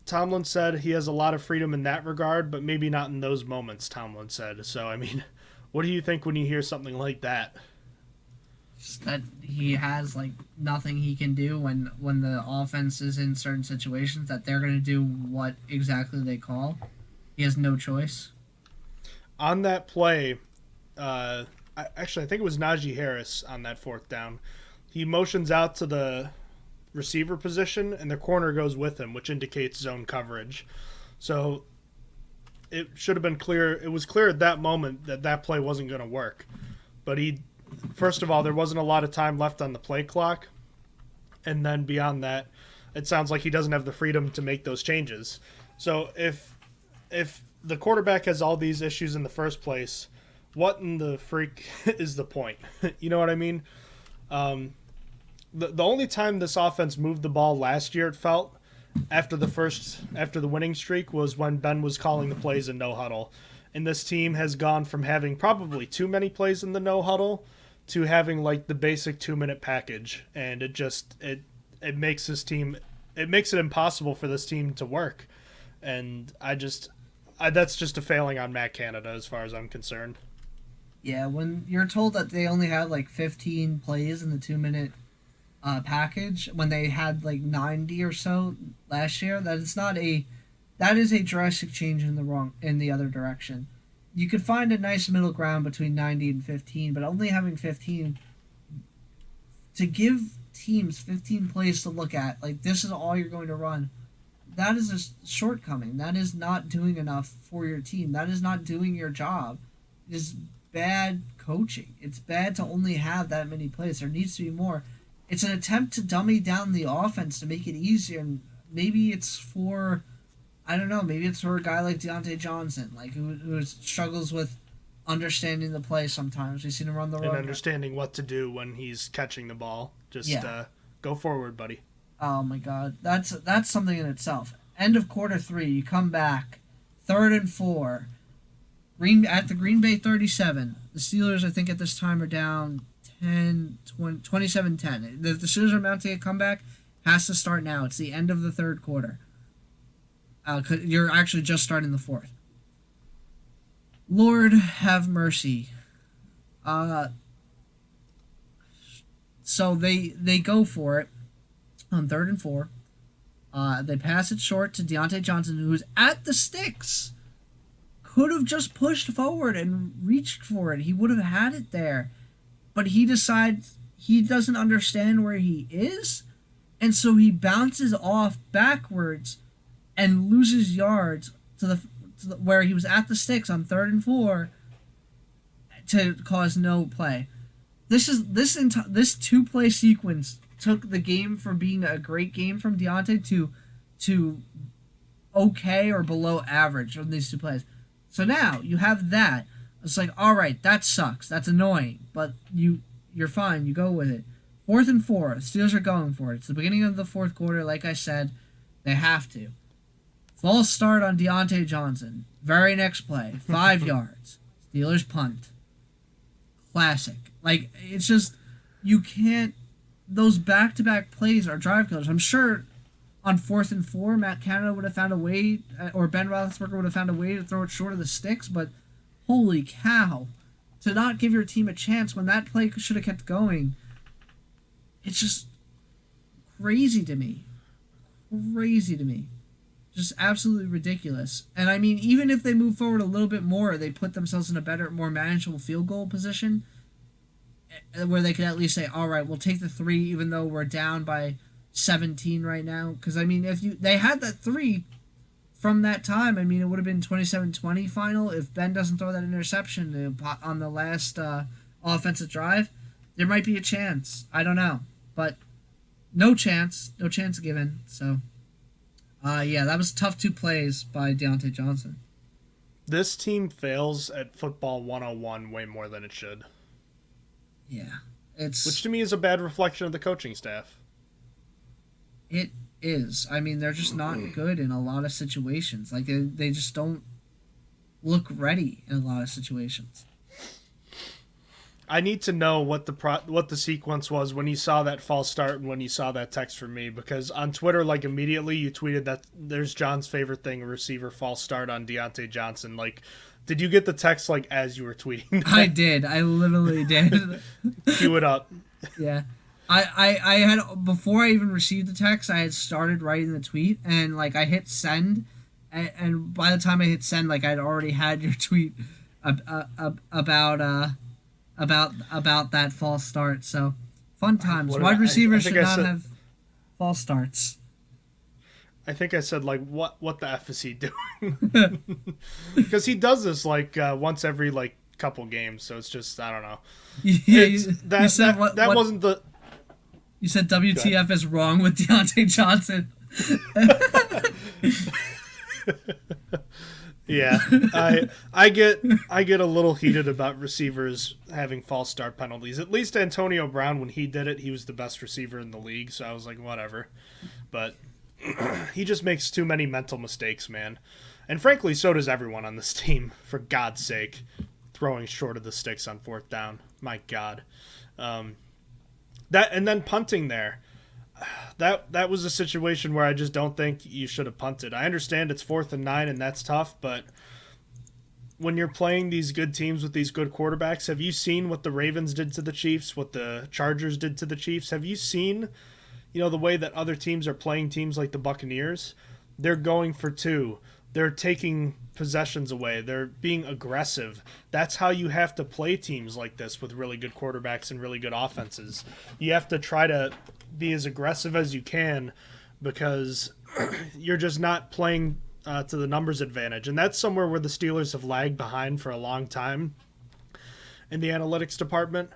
Tomlin said he has a lot of freedom in that regard, but maybe not in those moments, Tomlin said. So, I mean, what do you think when you hear something like that? Just that he has, like, nothing he can do when the offense is in certain situations, that they're going to do what exactly they call. He has no choice. On that play, actually, I think it was Najee Harris on that fourth down. He motions out to the receiver position, and the corner goes with him, which indicates zone coverage. So it should have been clear. It was clear at that moment that play wasn't going to work. But first of all, there wasn't a lot of time left on the play clock. And then beyond that, it sounds like he doesn't have the freedom to make those changes. So if the quarterback has all these issues in the first place, what in the freak is the point? You know what I mean? The only time this offense moved the ball last year, it felt, after the winning streak, was when Ben was calling the plays in no huddle. And this team has gone from having probably too many plays in the no huddle to having like the basic 2-minute package. And it makes it impossible for this team to work. And that's just a failing on Matt Canada as far as I'm concerned. Yeah, when you're told that they only had like 15 plays in the 2-minute package, when they had like 90 or so last year, that is a drastic change in the other direction. You could find a nice middle ground between 90 and 15, but only having 15 to give teams 15 plays to look at, like this is all you're going to run. That is a shortcoming. That is not doing enough for your team. That is not doing your job. It is bad coaching. It's bad to only have that many plays. There needs to be more. It's an attempt to dummy down the offense to make it easier. And maybe it's for, I don't know, maybe it's for a guy like Deontay Johnson, like who struggles with understanding the play sometimes. We've seen him run the road. And understanding what to do when he's catching the ball. Just go forward, buddy. Oh my God, that's something in itself. End of quarter 3, you come back, 3rd and 4, at the Green Bay 37. The Steelers, I think at this time, are down 27-10. The Steelers are mounting a comeback. Has to start now. It's the end of the 3rd quarter. You're actually just starting the 4th. Lord have mercy. So they go for it on 3rd and 4. They pass it short to Deontay Johnson, who's at the sticks. Could have just pushed forward and reached for it. He would have had it there. But he decides he doesn't understand where he is, and so he bounces off backwards and loses yards to the where he was at the sticks on 3rd and 4 to cause no play. This 2-play sequence took the game from being a great game from Deontay to okay or below average on these 2 plays. So now you have that. It's like, all right, that sucks. That's annoying, but you're fine. You go with it. 4th and 4. Steelers are going for it. It's the beginning of the 4th quarter. Like I said, they have to. False start on Deontay Johnson. Very next play, 5 yards. Steelers punt. Classic. Like, it's just, you can't, those back-to-back plays are drive killers. I'm sure on 4th and 4, Matt Canada would have found a way, or Ben Roethlisberger would have found a way to throw it short of the sticks, but holy cow. To not give your team a chance when that play should have kept going, it's just crazy to me. Crazy to me. Just absolutely ridiculous. And I mean, even if they move forward a little bit more, they put themselves in a better, more manageable field goal position where they could at least say, all right, we'll take the 3 even though we're down by 17 right now. Because, I mean, if they had that 3 from that time, I mean, it would have been 27-20 final. If Ben doesn't throw that interception on the last offensive drive, there might be a chance. I don't know. But no chance given. So... yeah, that was tough 2 plays by Deontay Johnson. This team fails at football 101 way more than it should. Yeah. Which to me is a bad reflection of the coaching staff. It is. I mean, they're just not good in a lot of situations. Like, they just don't look ready in a lot of situations. I need to know what the sequence was when you saw that false start and when you saw that text from me, because on Twitter, like, immediately you tweeted that there's John's favorite thing, a receiver false start on Deontay Johnson. Like, did you get the text, like, as you were tweeting that? I did. I literally did. Cue it up. Yeah. I had, before I even received the text, I had started writing the tweet, and, like, I hit send, and by the time I hit send, like, I'd already had your tweet about that false start. So fun times. Wide receivers should not have false starts. I think I said, like, what the F is he doing? Because he does this like once every like couple games, so it's just, I don't know. Yeah, wasn't the. You said WTF is wrong with Deontay Johnson. Yeah, I get a little heated about receivers having false start penalties. At least Antonio Brown, when he did it, he was the best receiver in the league, so I was like, whatever. But he just makes too many mental mistakes, man. And frankly, so does everyone on this team, for God's sake. Throwing short of the sticks on 4th down. My God. That and then punting there. That was a situation where I just don't think you should have punted. I understand it's 4th and 9 and that's tough, but when you're playing these good teams with these good quarterbacks, have you seen what the Ravens did to the Chiefs, what the Chargers did to the Chiefs? Have you seen, the way that other teams are playing teams like the Buccaneers? They're going for 2. They're taking possessions away. They're being aggressive. That's how you have to play teams like this with really good quarterbacks and really good offenses. You have to try to be as aggressive as you can, because you're just not playing to the numbers advantage. And that's somewhere where the Steelers have lagged behind for a long time in the analytics department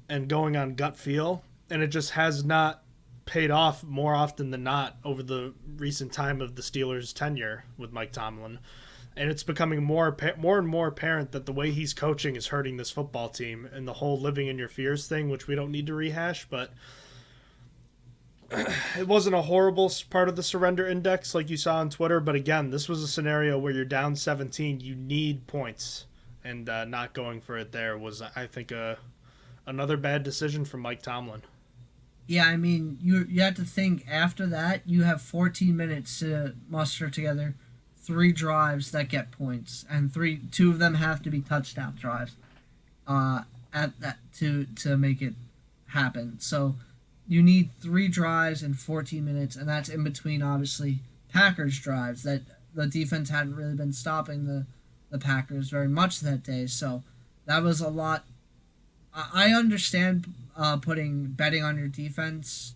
and going on gut feel. And it just has not paid off more often than not over the recent time of the Steelers' tenure with Mike Tomlin. And it's becoming more and more apparent that the way he's coaching is hurting this football team, and the whole living in your fears thing, which we don't need to rehash, but it wasn't a horrible part of the surrender index like you saw on Twitter. But again, this was a scenario where you're down 17, you need points, and not going for it there was, I think, another bad decision from Mike Tomlin. Yeah, I mean, you have to think after that you have 14 minutes to muster together 3 drives that get points, and 2 of them have to be touchdown drives at that to make it happen. So you need 3 drives in 14 minutes, and that's in between, obviously, Packers drives that the defense hadn't really been stopping the Packers very much that day. So that was a lot. I understand betting on your defense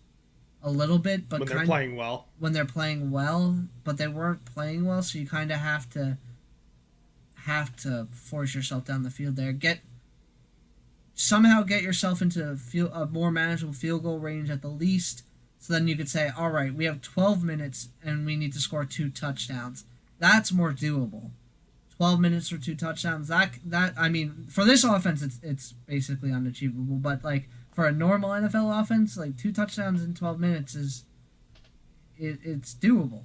a little bit, but when they're playing well. When they're playing well, but they weren't playing well, so you kind of have to force yourself down the field there. Somehow get yourself into a more manageable field goal range at the least, so then you could say, all right, we have 12 minutes and we need to score 2 touchdowns. That's more doable. 12 minutes for 2 touchdowns. That I mean, for this offense, it's basically unachievable. But like for a normal NFL offense, like 2 touchdowns in 12 minutes it's doable.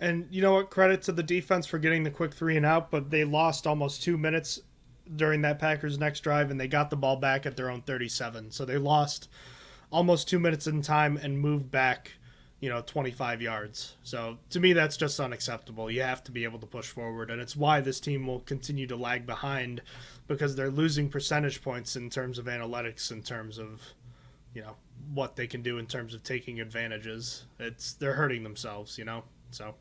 And you know what? Credit to the defense for getting the quick 3 and out, but they lost almost 2 minutes during that Packers next drive, and they got the ball back at their own 37. So they lost almost 2 minutes in time and moved back, 25 yards. So to me, that's just unacceptable. You have to be able to push forward, and it's why this team will continue to lag behind, because they're losing percentage points in terms of analytics, in terms of what they can do in terms of taking advantages. They're hurting themselves, So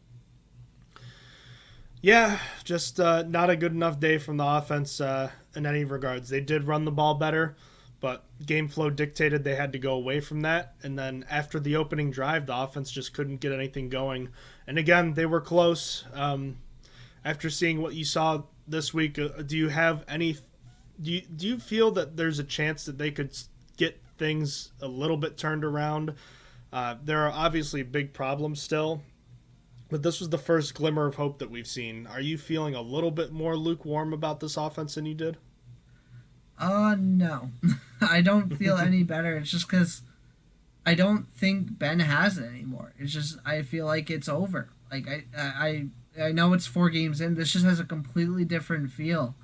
yeah, just not a good enough day from the offense in any regards. They did run the ball better, but game flow dictated they had to go away from that. And then after the opening drive, the offense just couldn't get anything going. And again, they were close. After seeing what you saw this week, do you have any? Do you feel that there's a chance that they could get things a little bit turned around? There are obviously big problems still, but this was the first glimmer of hope that we've seen. Are you feeling a little bit more lukewarm about this offense than you did? No. I don't feel any better. It's just because I don't think Ben has it anymore. It's just, I feel like it's over. Like, I know it's 4 games in. This just has a completely different feel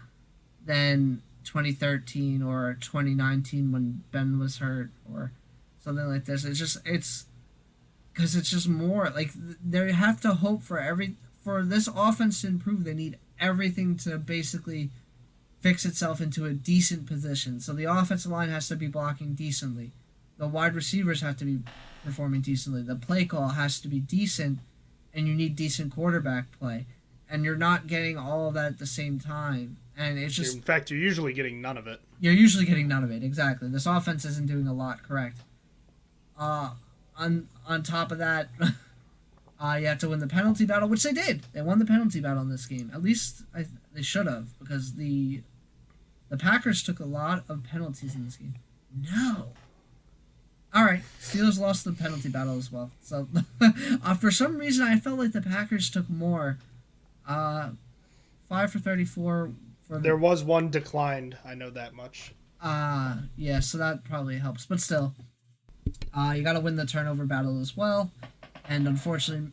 than 2013 or 2019 when Ben was hurt or something like this. It's because it's just more like they have to hope for this offense to improve. They need everything to basically fix itself into a decent position. So the offensive line has to be blocking decently. The wide receivers have to be performing decently. The play call has to be decent, and you need decent quarterback play. And you're not getting all of that at the same time. And it's just... In fact, you're usually getting none of it. You're usually getting none of it, exactly. This offense isn't doing a lot, correct. On top of that, you have to win the penalty battle, which they did. They won the penalty battle in this game. At least they should have, because the Packers took a lot of penalties in this game. No. All right, Steelers lost the penalty battle as well. So for some reason, I felt like the Packers took more. 5 for 34. There was one declined. I know that much. Yeah, so that probably helps. But still, you got to win the turnover battle as well. And unfortunately,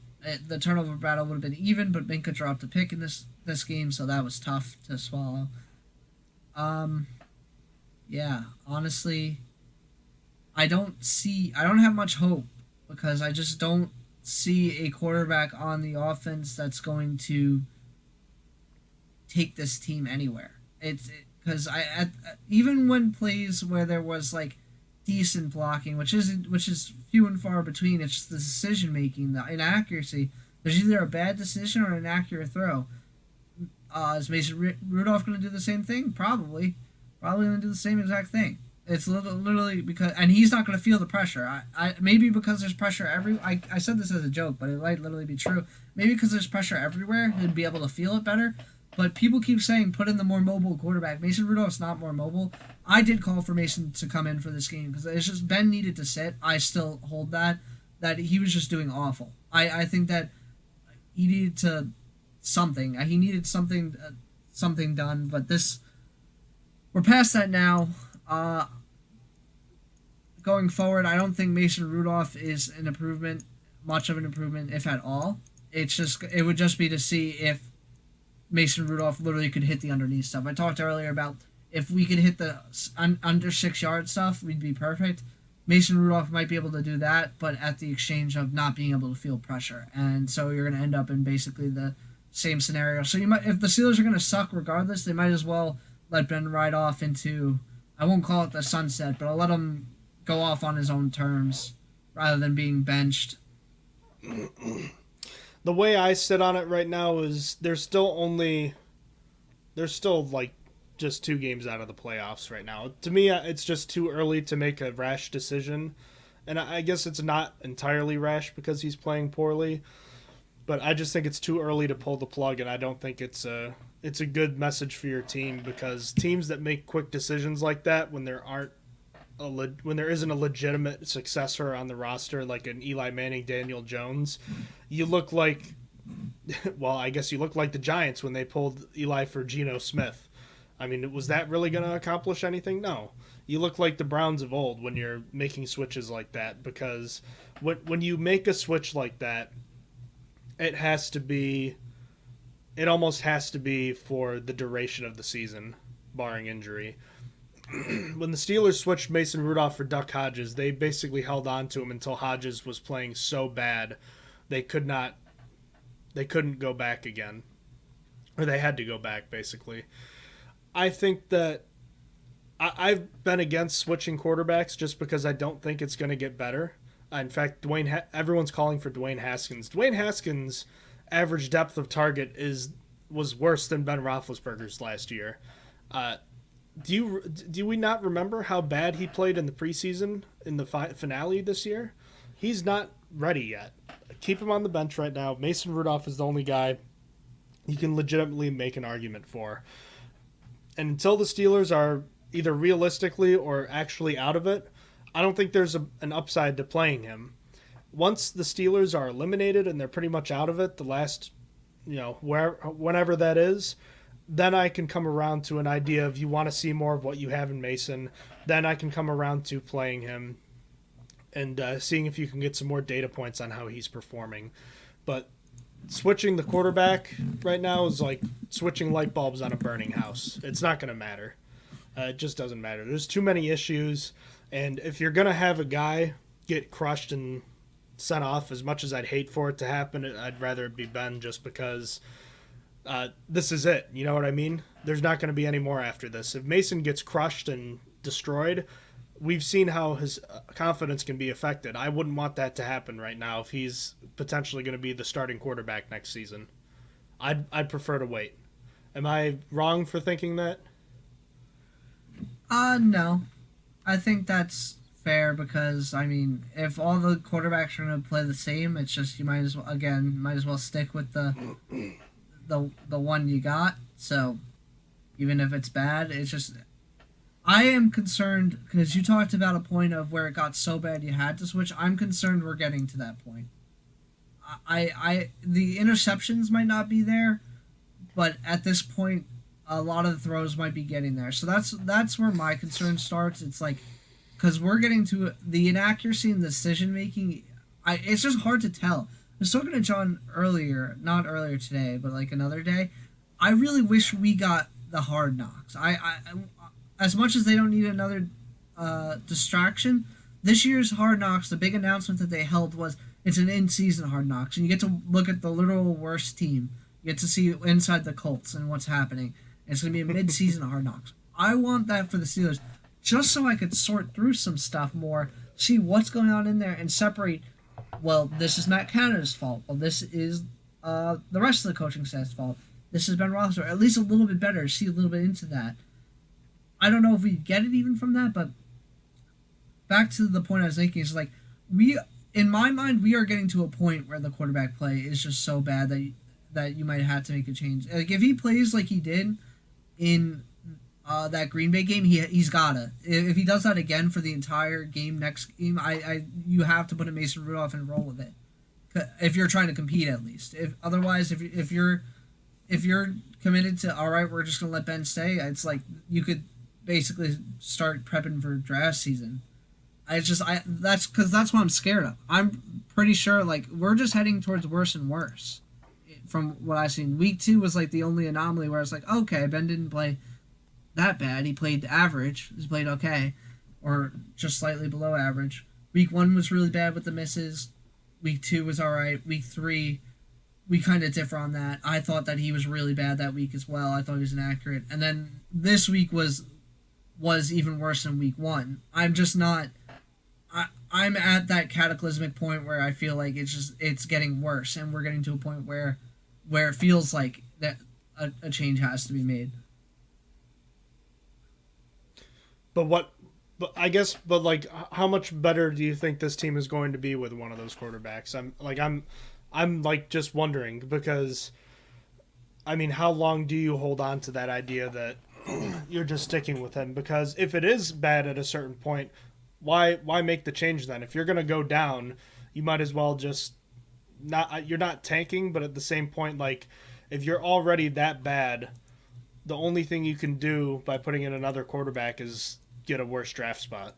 the turnover battle would have been even, but Minka dropped a pick in this game, so that was tough to swallow. Yeah, honestly, I don't have much hope because I just don't see a quarterback on the offense that's going to take this team anywhere. Because even when plays where there was like decent blocking, which is few and far between, it's just the decision making, the inaccuracy. There's either a bad decision or an inaccurate throw. Is Mason Rudolph going to do the same thing? Probably going to do the same exact thing. It's literally because, and he's not going to feel the pressure. I maybe because there's pressure I said this as a joke, but it might literally be true. Maybe because there's pressure everywhere, he'd be able to feel it better. But people keep saying put in the more mobile quarterback. Mason Rudolph's not more mobile. I did call for Mason to come in for this game because it's just Ben needed to sit. I still hold that he was just doing awful. I think that he needed to something. He needed something done. But we're past that now. Going forward, I don't think Mason Rudolph is much of an improvement, if at all. It would just be to see if Mason Rudolph literally could hit the underneath stuff. I talked earlier about if we could hit the under 6-yard stuff, we'd be perfect. Mason Rudolph might be able to do that, but at the exchange of not being able to feel pressure. And so you're going to end up in basically the same scenario. So if the Steelers are going to suck regardless, they might as well let Ben ride off into, I won't call it the sunset, but I'll let him go off on his own terms rather than being benched. The way I sit on it right now is they're still like just 2 games out of the playoffs right now. To me, it's just too early to make a rash decision. And I guess it's not entirely rash because he's playing poorly, but I just think it's too early to pull the plug, and I don't think it's a good message for your team, because teams that make quick decisions like that when there isn't a legitimate successor on the roster like an Eli Manning, Daniel Jones, you look like, well, I guess you look like the Giants when they pulled Eli for Geno Smith. I mean, was that really going to accomplish anything? No. You look like the Browns of old when you're making switches like that, because when you make a switch like that, it almost has to be for the duration of the season, barring injury. When the Steelers switched Mason Rudolph for Duck Hodges, they basically held on to him until Hodges was playing so bad they couldn't go back again. Or they had to go back, basically. I think that I've been against switching quarterbacks just because I don't think it's going to get better. In fact, everyone's calling for Dwayne Haskins. Dwayne Haskins' average depth of target was worse than Ben Roethlisberger's last year. Do we not remember how bad he played in the preseason in the finale this year? He's not ready yet. Keep him on the bench right now. Mason Rudolph is the only guy you can legitimately make an argument for. And until the Steelers are either realistically or actually out of it, I don't think there's an upside to playing him. Once the Steelers are eliminated and they're pretty much out of it, the last, whenever that is, then I can come around to an idea of you want to see more of what you have in Mason. Then I can come around to playing him and seeing if you can get some more data points on how he's performing. But switching the quarterback right now is like switching light bulbs on a burning house. It's not going to matter. It just doesn't matter. There's too many issues. And if you're going to have a guy get crushed and sent off, as much as I'd hate for it to happen, I'd rather it be Ben just because this is it. You know what I mean? There's not going to be any more after this. If Mason gets crushed and destroyed, we've seen how his confidence can be affected. I wouldn't want that to happen right now if he's potentially going to be the starting quarterback next season. I'd prefer to wait. Am I wrong for thinking that? No. I think that's fair because, I mean, if all the quarterbacks are going to play the same, it's just you might as well stick with the one you got. So even if it's bad, it's just I am concerned because you talked about a point of where it got so bad you had to switch. I'm concerned we're getting to that point. The interceptions might not be there, but at this point, a lot of the throws might be getting there. So that's where my concern starts. It's like because we're getting to the inaccuracy in decision making. It's just hard to tell. I was talking to John earlier, not earlier today, but like another day. I really wish we got the Hard Knocks. I as much as they don't need another distraction, this year's Hard Knocks, the big announcement that they held was it's an in-season Hard Knocks, and you get to look at the literal worst team. You get to see inside the Colts and what's happening. It's going to be a mid-season Hard Knocks. I want that for the Steelers, just so I could sort through some stuff more, see what's going on in there, and separate, well, this is Matt Canada's fault. Well, this is the rest of the coaching staff's fault. This has been Roethlisberger. At least a little bit better, see a little bit into that. I don't know if we get it even from that, but back to the point I was making is like in my mind, we are getting to a point where the quarterback play is just so bad that you might have to make a change. Like if he plays like he did in that Green Bay game, he's gotta. If he does that again for the entire game next game, you have to put a Mason Rudolph and roll with it. If you're trying to compete, at least. If you're committed to all right, we're just gonna let Ben stay. It's like you could basically start prepping for draft season. That's what I'm scared of. I'm pretty sure like we're just heading towards worse and worse. From what I've seen, week 2 was like the only anomaly where it's like, okay, Ben didn't play that bad. He played average. He played okay, or just slightly below average. Week 1 was really bad with the misses. Week 2 was all right. Week 3, we kind of differ on that. I thought that he was really bad that week as well. I thought he was inaccurate. And then this week was even worse than week 1. I'm just not. I'm at that cataclysmic point where I feel like it's getting worse, and we're getting to a point where it feels like that a change has to be made. But how much better do you think this team is going to be with one of those quarterbacks? I'm just wondering because, I mean, how long do you hold on to that idea that you're just sticking with him? Because if it is bad at a certain point, why make the change then? If you're going to go down, you might as well just you're not tanking, but at the same point, like if you're already that bad, the only thing you can do by putting in another quarterback is get a worse draft spot.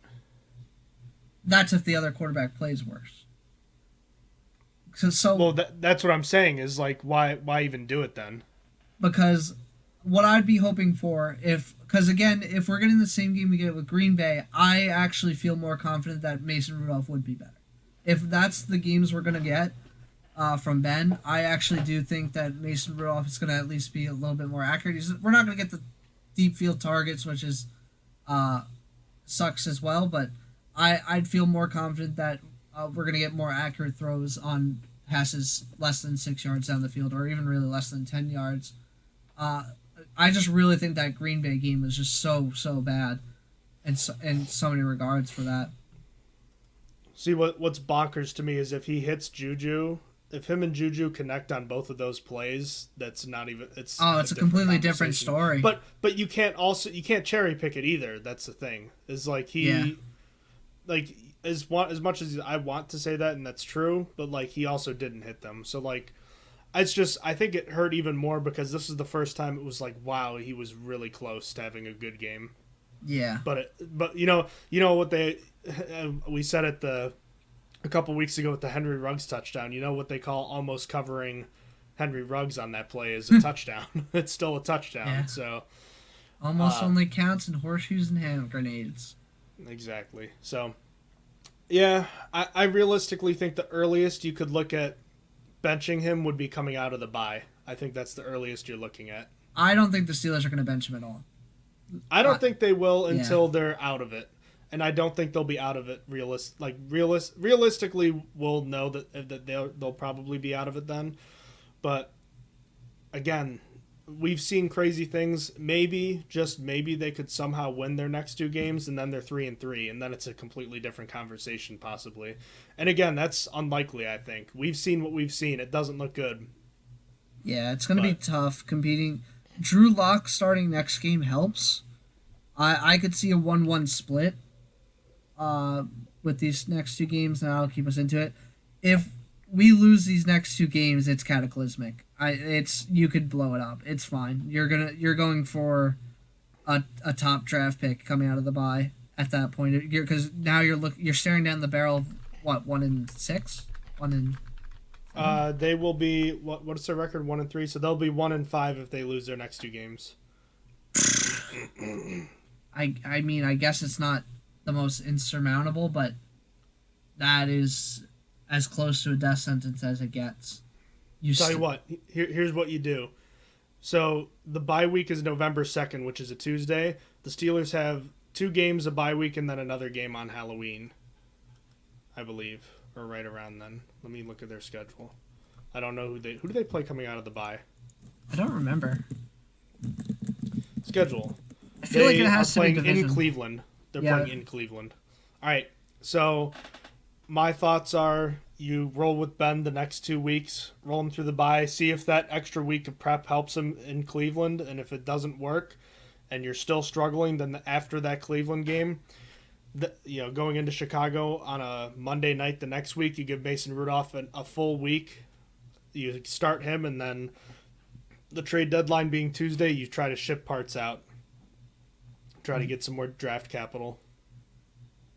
That's if the other quarterback plays worse. Well, that's what I'm saying is like why even do it then? Because what I'd be hoping for because again, if we're getting the same game we get with Green Bay, I actually feel more confident that Mason Rudolph would be better. If that's the games we're going to get from Ben, I actually do think that Mason Rudolph is going to at least be a little bit more accurate. We're not going to get the deep field targets, which is sucks as well. But I'd feel more confident that we're gonna get more accurate throws on passes less than 6 yards down the field, or even really less than 10 yards. I just really think that Green Bay game was just so bad, in so many regards for that. See, what's bonkers to me is if he hits Juju, if him and Juju connect on both of those plays, that's not even. It's a completely different story. But you can't cherry pick it either. That's the thing. Is like like as much as I want to say that, and that's true, but like he also didn't hit them. So like, it's just, I think it hurt even more because this is the first time it was like, wow, he was really close to having a good game. Yeah. But you know what we said a couple weeks ago with the Henry Ruggs touchdown. You know what they call almost covering Henry Ruggs on that play is a touchdown. It's still a touchdown. Yeah. So almost only counts in horseshoes and hand grenades. Exactly. So yeah, I realistically think the earliest you could look at benching him would be coming out of the bye. I think that's the earliest you're looking at. I don't think the Steelers are going to bench him at all. I don't think they will until they're out of it, and I don't think they'll be out of it. Realistically, we'll know that they'll probably be out of it then. But again, we've seen crazy things. Maybe, just maybe, they could somehow win their next 2 games, and then they're 3-3, and then it's a completely different conversation, possibly. And again, that's unlikely. I think we've seen what we've seen. It doesn't look good. Yeah, it's going to be tough competing. Drew Lock starting next game helps. I could see a 1-1 split with these next 2 games, and that'll keep us into it. If we lose these next 2 games, it's cataclysmic. You could blow it up. It's fine. You're going for a top draft pick coming out of the bye at that point. Because now you're staring down the barrel of what, 1-6, 1-. They will be what's their record? 1-3. So they'll be 1-5 if they lose their next 2 games. I mean, I guess it's not the most insurmountable, but that is as close to a death sentence as it gets. Tell you what, here's what you do. So the bye week is November 2nd, which is a Tuesday. The Steelers have 2 games a bye week and then another game on Halloween, I believe, or right around then. Let me look at their schedule. I don't know who do they play coming out of the bye. I don't remember. Schedule. I feel like it has to be playing in Cleveland. They're playing in Cleveland. All right. So my thoughts are you roll with Ben the next 2 weeks, roll him through the bye, see if that extra week of prep helps him in Cleveland, and if it doesn't work and you're still struggling, then after that Cleveland game, going into Chicago on a Monday night the next week, you give Mason Rudolph a full week. You start him, and then the trade deadline being Tuesday, you try to ship parts out. Try to get some more draft capital.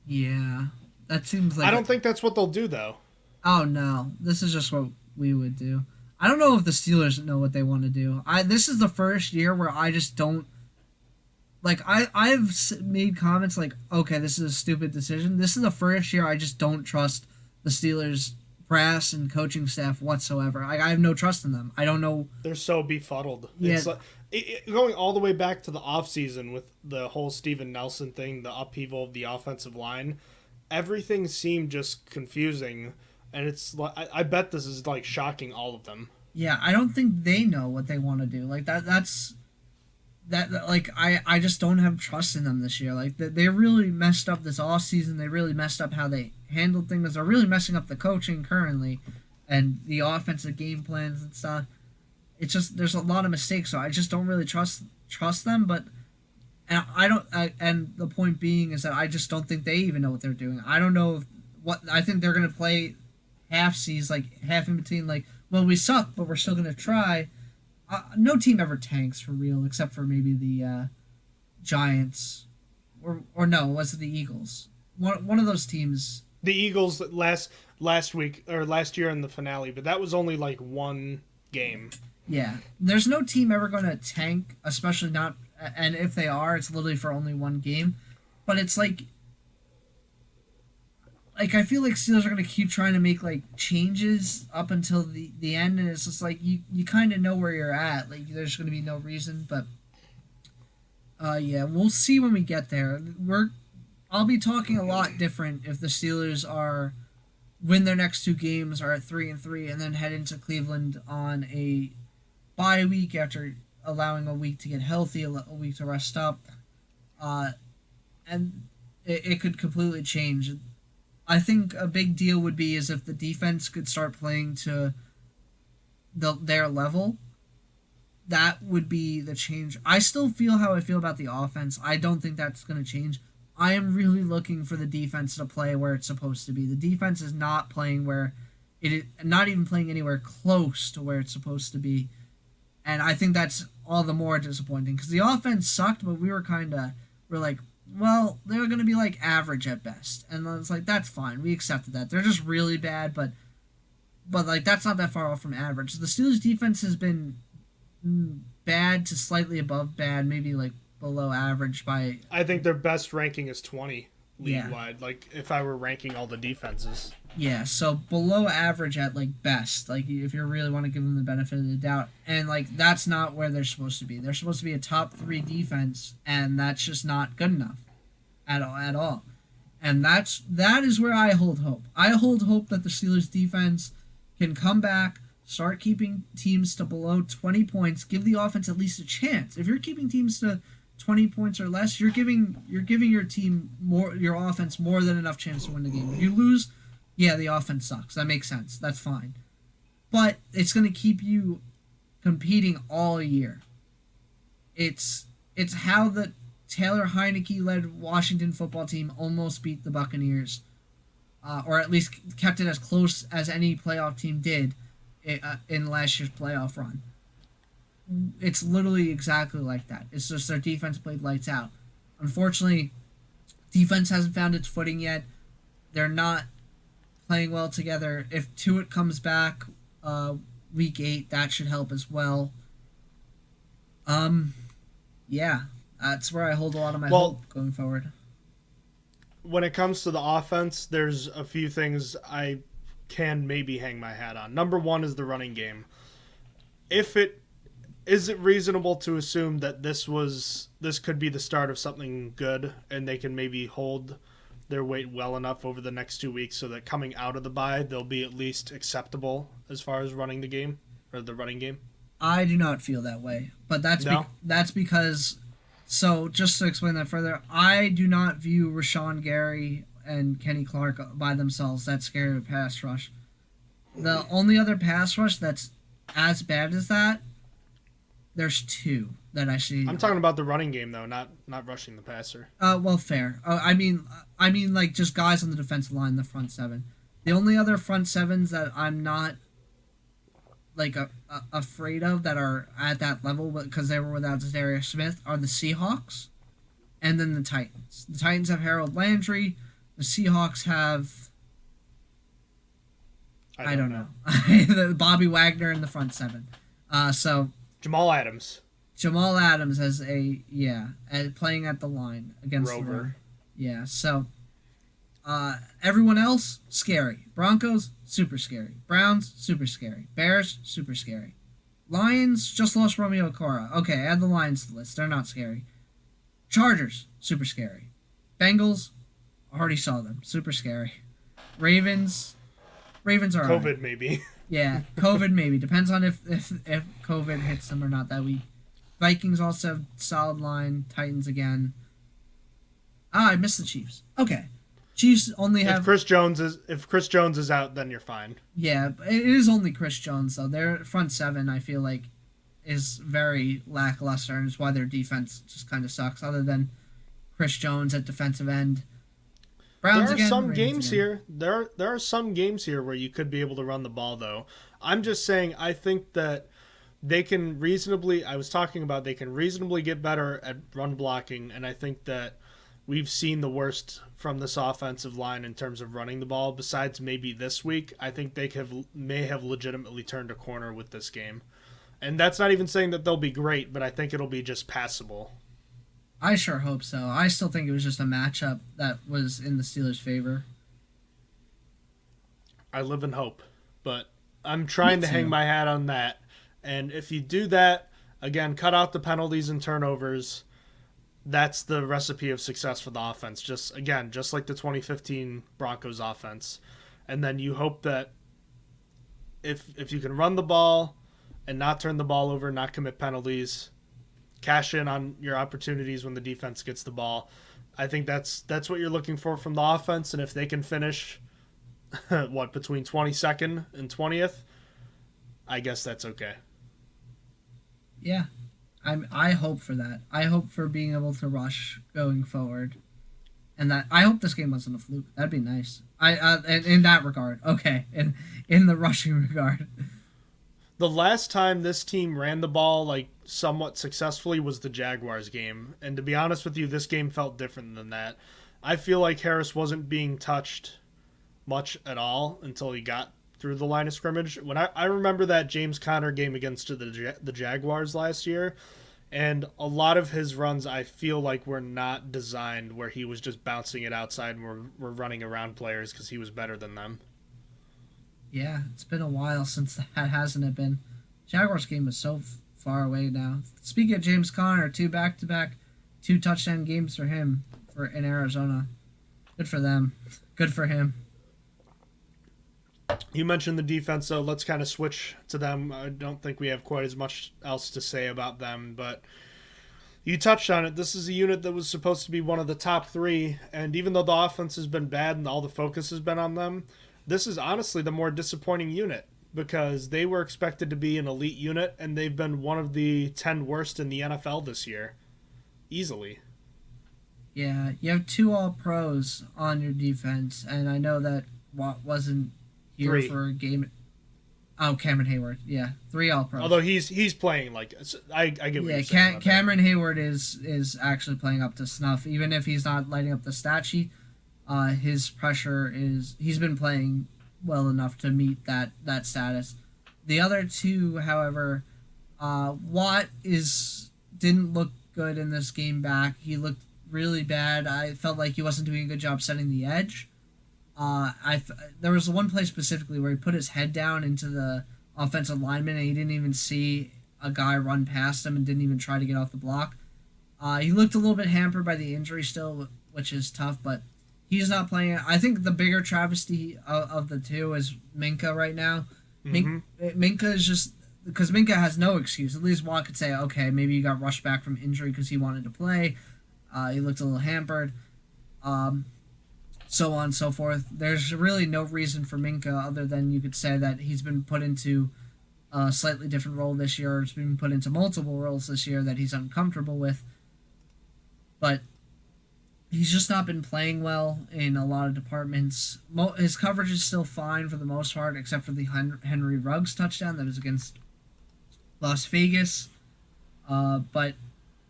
Yeah. That seems like... I don't think that's what they'll do, though. Oh, no. This is just what we would do. I don't know if the Steelers know what they want to do. This is the first year where I just don't... Like, I've made comments like, okay, this is a stupid decision. This is the first year I just don't trust the Steelers brass and coaching staff whatsoever. I have no trust in them. I don't know. They're so befuddled. Yeah. It's like, going all the way back to the offseason with the whole Steven Nelson thing, the upheaval of the offensive line, everything seemed just confusing. And it's like, I bet this is like shocking all of them. Yeah, I don't think they know what they want to do. Like that's like I just don't have trust in them this year. Like they really messed up this offseason. They really messed up how they handled things. They're really messing up the coaching currently and the offensive game plans and stuff. It's just there's a lot of mistakes, so I just don't really trust them. But and the point being is that I just don't think they even know what they're doing. I don't know I think they're gonna play half-seas, like half in between, like, well, we suck, but we're still gonna try. No team ever tanks for real, except for maybe the Giants, or no, was it the Eagles? One of those teams. The Eagles last week or last year in the finale, but that was only like one game. Yeah, there's no team ever going to tank, especially not, and if they are, it's literally for only one game. But it's like I feel like Steelers are going to keep trying to make like changes up until the end, and it's just like you kind of know where you're at. Like there's going to be no reason, but Yeah, we'll see when we get there. I'll be talking a lot different if the Steelers are win their next two games, are at 3-3, and then head into Cleveland on a bye week after allowing a week to get healthy, a week to rest up, and it could completely change. I think a big deal would be is if the defense could start playing to their level. That would be the change. I still feel how I feel about the offense. I don't think that's going to change. I am really looking for the defense to play where it's supposed to be. The defense is not playing where it is, not even playing anywhere close to where it's supposed to be. And I think that's all the more disappointing because the offense sucked, but we're like, well, they're going to be like average at best. And it's like, that's fine. We accepted that. They're just really bad, but like that's not that far off from average. The Steelers defense has been bad to slightly above bad, maybe like below average by. I think their best ranking is 20 league wide. Yeah. Like if I were ranking all the defenses. Yeah, so below average at like best, like if you really want to give them the benefit of the doubt, and like that's not where they're supposed to be. They're supposed to be a top 3 defense, and that's just not good enough at all. And that is where I hold hope. I hold hope that the Steelers defense can come back, start keeping teams to below 20 points, give the offense at least a chance. If you're keeping teams to 20 points or less, you're giving your team your offense more than enough chance to win the game. If you lose, yeah, the offense sucks. That makes sense. That's fine. But it's going to keep you competing all year. It's how the Taylor Heineke led Washington football team almost beat the Buccaneers, or at least kept it as close as any playoff team did in last year's playoff run. It's literally exactly like that. It's just their defense played lights out. Unfortunately, defense hasn't found its footing yet. They're not playing well together. If Tuitt comes back week 8, that should help as well. Yeah, that's where I hold a lot of my hope going forward. When it comes to the offense, there's a few things I can maybe hang my hat on. Number one is the running game. Is it reasonable to assume that this could be the start of something good and they can maybe hold their weight well enough over the next 2 weeks so that coming out of the bye they'll be at least acceptable as far as running the game or the running game? I do not feel that way, but that's because. So just to explain that further, I do not view Rashawn Gary and Kenny Clark by themselves that scary of a pass rush. The only other pass rush that's as bad as that, there's 2 that I see. I'm talking about the running game though, not rushing the passer. Well, fair. I mean, like just guys on the defensive line, the front 7. The only other front 7s that I'm not like afraid of that are at that level because they were without Zadarius Smith are the Seahawks and then the Titans. The Titans have Harold Landry. The Seahawks have I don't know. Bobby Wagner in the front 7. So Jamal Adams as playing at the line against Rover. the run. Yeah, so everyone else, scary. Broncos, super scary. Browns, super scary. Bears, super scary. Lions, just lost Romeo Okara. Okay, add the Lions to the list. They're not scary. Chargers, super scary. Bengals, already saw them. Super scary. Ravens are COVID right. maybe. Yeah, COVID maybe. Depends on if COVID hits them or not that week. Vikings also have solid line. Titans again. I missed the Chiefs. Okay. Chiefs only have... If Chris Jones is out, then you're fine. Yeah, it is only Chris Jones, though. Their front 7, I feel like, is very lackluster, and it's why their defense just kind of sucks, other than Chris Jones at defensive end. Browns there are again, some Ravens games again. here. There are some games here where you could be able to run the ball, though. I'm just saying I think that they can reasonably get better at run blocking, and I think that we've seen the worst from this offensive line in terms of running the ball. Besides maybe this week, I think they may have legitimately turned a corner with this game. And that's not even saying that they'll be great, but I think it'll be just passable. I sure hope so. I still think it was just a matchup that was in the Steelers' favor. I live in hope, but I'm trying to hang my hat on that. And if you do that, again, cut out the penalties and turnovers, that's the recipe of success for the offense. Just like the 2015 Broncos offense. And then you hope that if you can run the ball and not turn the ball over, not commit penalties, cash in on your opportunities when the defense gets the ball. I think that's what you're looking for from the offense. And if they can finish between 22nd and 20th, I guess that's okay. Yeah. I hope for that. I hope for being able to rush going forward. And that I hope this game wasn't a fluke. That'd be nice. In that regard. Okay. In the rushing regard. The last time this team ran the ball like somewhat successfully was the Jaguars game. And to be honest with you, this game felt different than that. I feel like Harris wasn't being touched much at all until he got through the line of scrimmage. When I remember that James Conner game against the Jaguars last year, and a lot of his runs I feel like were not designed where he was just bouncing it outside and we're running around players because he was better than them. Yeah, it's been a while since that, hasn't it been? Jaguars game is so far away now. Speaking of James Conner, 2 back-to-back, 2 touchdown games for him in Arizona. Good for them. Good for him. You mentioned the defense, so let's kind of switch to them. I don't think we have quite as much else to say about them, but you touched on it. This is a unit that was supposed to be one of the top 3, and even though the offense has been bad and all the focus has been on them, this is honestly the more disappointing unit because they were expected to be an elite unit, and they've been one of the 10 worst in the NFL this year. Easily. Yeah, you have 2 All-Pros on your defense, and I know that Watt wasn't here 3 for a game. Oh, Cameron Hayward. Yeah, 3 All-Pros. Although he's playing like I get what you're saying. Yeah, Cameron Hayward is actually playing up to snuff. Even if he's not lighting up the stat sheet, his pressure he's been playing well enough to meet that status. The other 2, however, Watt didn't look good in this game back. He looked really bad. I felt like he wasn't doing a good job setting the edge. There was one play specifically where he put his head down into the offensive lineman and he didn't even see a guy run past him and didn't even try to get off the block. He looked a little bit hampered by the injury still, which is tough, but he's not playing. I think the bigger travesty of the 2 is Minka right now. Mm-hmm. Minka is just because Minka has no excuse. At least Watt could say, okay, maybe he got rushed back from injury because he wanted to play. He looked a little hampered. So on and so forth. There's really no reason for Minka other than you could say that he's been put into a slightly different role this year, or he's been put into multiple roles this year that he's uncomfortable with. But he's just not been playing well in a lot of departments. His coverage is still fine for the most part, except for the Henry Ruggs touchdown that was against Las Vegas. But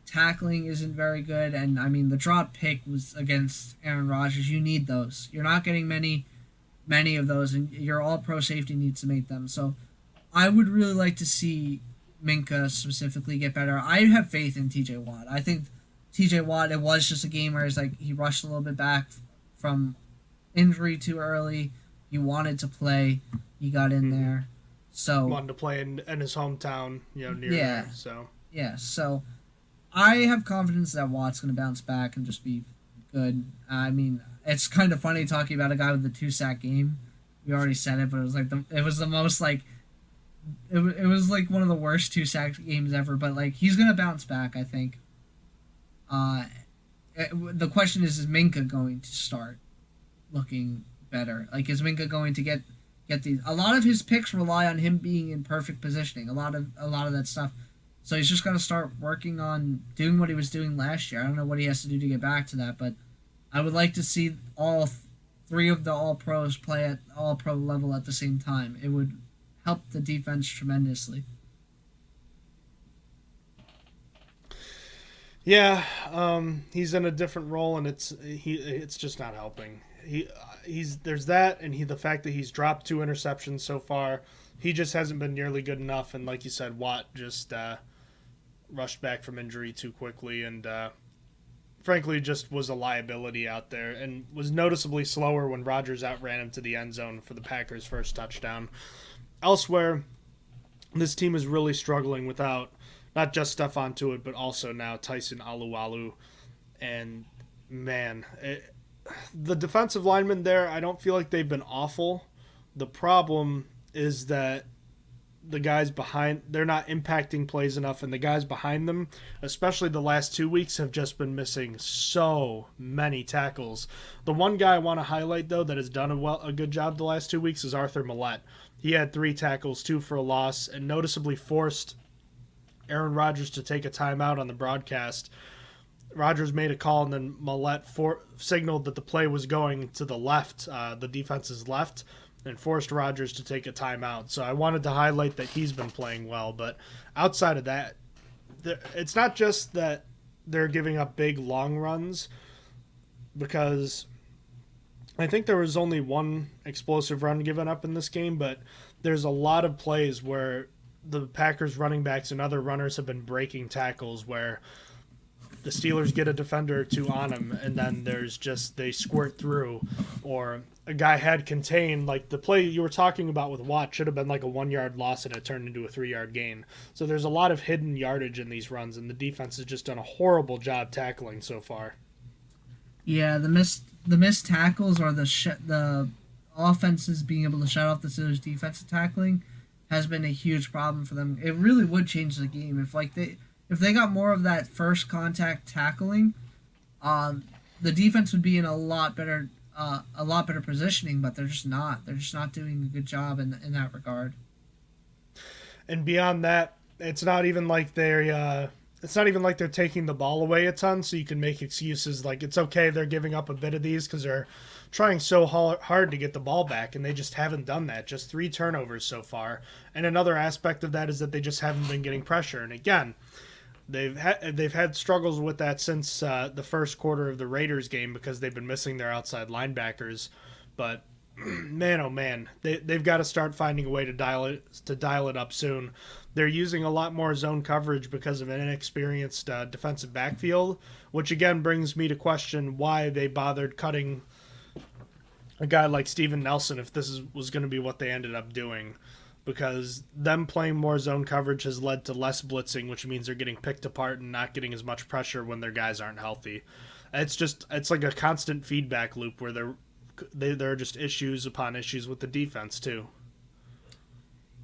tackling isn't very good, and I mean the drop pick was against Aaron Rodgers. You need those. You're not getting many of those, and your All-Pro safety needs to make them. So I would really like to see Minka specifically get better. I have faith in T.J. Watt. I think T.J. Watt, it was just a game where it's like he rushed a little bit back from injury too early. He wanted to play. He got in there. So wanted to play in his hometown, near there. So yeah, so I have confidence that Watt's going to bounce back and just be good. I mean, it's kind of funny talking about a guy with a 2-sack game. We already said it, but it was like it was the most like it was like one of the worst 2-sack games ever. But like he's going to bounce back, I think. The question is Minka going to start looking better? Like, is Minka going to get these? A lot of his picks rely on him being in perfect positioning. A lot of that stuff. So he's just got to start working on doing what he was doing last year. I don't know what he has to do to get back to that, but I would like to see all 3 of the All-Pros play at All-Pro level at the same time. It would help the defense tremendously. Yeah, he's in a different role, and it's just not helping. There's that, and the fact that he's dropped 2 interceptions so far, he just hasn't been nearly good enough. And like you said, Watt just rushed back from injury too quickly, and frankly just was a liability out there, and was noticeably slower when Rodgers outran him to the end zone for the Packers' first touchdown. Elsewhere, this team is really struggling without not just Stephon Tuitt, but also now Tyson Alualu. And, man, the defensive linemen there, I don't feel like they've been awful. The problem is that the guys behind, they're not impacting plays enough, and the guys behind them, especially the last 2 weeks, have just been missing so many tackles. The one guy I want to highlight, though, that has done a good job the last 2 weeks is Arthur Millett. He had 3 tackles, 2 for a loss, and noticeably forced Aaron Rodgers to take a timeout on the broadcast. Rodgers made a call, and then Millett signaled that the play was going to the left, the defense's left, and forced Rodgers to take a timeout. So I wanted to highlight that he's been playing well. But outside of that, it's not just that they're giving up big long runs, because I think there was only one explosive run given up in this game, but there's a lot of plays where the Packers running backs and other runners have been breaking tackles where the Steelers get a defender or 2 on them, and then there's just, they squirt through, or a guy had contained, like the play you were talking about with Watt should have been like a 1-yard loss and it turned into a 3-yard gain. So there's a lot of hidden yardage in these runs, and the defense has just done a horrible job tackling so far. Yeah, the missed tackles, or the offenses being able to shut off the Steelers' defensive tackling has been a huge problem for them. It really would change the game if they got more of that first contact tackling. The defense would be in a lot better positioning, but they're just not. They're just not doing a good job in that regard. And beyond that, it's not even like they're taking the ball away a ton, so you can make excuses like it's okay they're giving up a bit of these because they're trying so hard to get the ball back, and they just haven't done that. Just 3 turnovers so far. And another aspect of that is that they just haven't been getting pressure. And again, they've had struggles with that since the first quarter of the Raiders game because they've been missing their outside linebackers. But man, oh man, they've got to start finding a way to dial it up soon. They're using a lot more zone coverage because of an inexperienced defensive backfield, which again brings me to question why they bothered cutting a guy like Steven Nelson if this was going to be what they ended up doing. Because them playing more zone coverage has led to less blitzing, which means they're getting picked apart and not getting as much pressure when their guys aren't healthy. It's like a constant feedback loop where there are just issues upon issues with the defense too.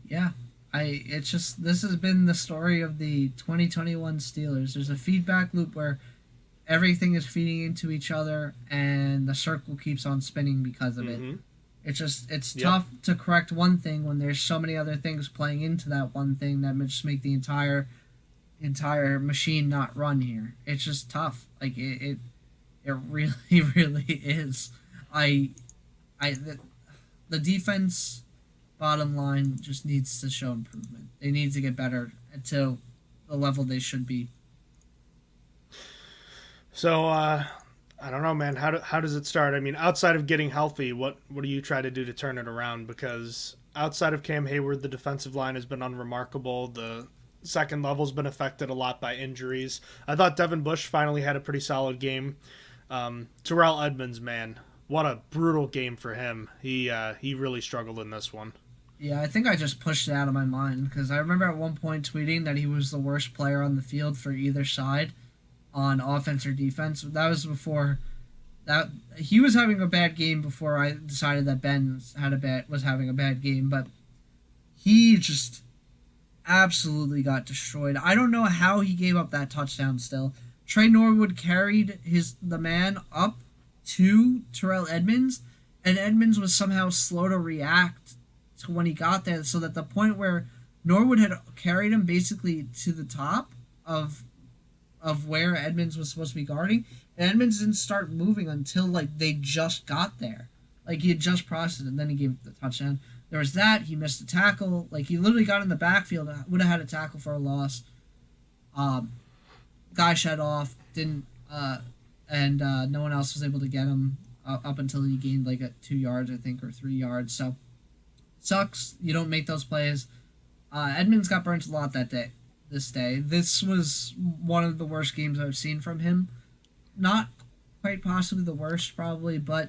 Yeah, this has been the story of the 2021 Steelers. There's a feedback loop where everything is feeding into each other, and the circle keeps on spinning because of it. It's tough to correct one thing when there's so many other things playing into that one thing that just make the entire machine not run here. It's just tough. Like it really really is. The defense, bottom line, just needs to show improvement. They need to get better to the level they should be. So I don't know, man. How does it start? I mean, outside of getting healthy, what do you try to do to turn it around? Because outside of Cam Hayward, the defensive line has been unremarkable. The second level's been affected a lot by injuries. I thought Devin Bush finally had a pretty solid game. Terrell Edmunds, man, what a brutal game for him. He really struggled in this one. Yeah, I think I just pushed it out of my mind because I remember at one point tweeting that he was the worst player on the field for either side on offense or defense. That was before that he was having a bad game before I decided that Ben was having a bad game, but he just absolutely got destroyed. I don't know how he gave up that touchdown still. Trey Norwood carried the man up to Terrell Edmunds, and Edmunds was somehow slow to react to when he got there, so that the point where Norwood had carried him basically to the top of where Edmunds was supposed to be guarding, and Edmunds didn't start moving until like they just got there. Like he had just processed it, and then he gave the touchdown. There was that. He missed a tackle. Like he literally got in the backfield, would have had a tackle for a loss. Guy shut off, didn't, and no one else was able to get him up until he gained like 2 yards, I think, or 3 yards. So sucks. You don't make those plays. Edmunds got burnt a lot this day. This was one of the worst games I've seen from him. Not quite possibly the worst, probably, but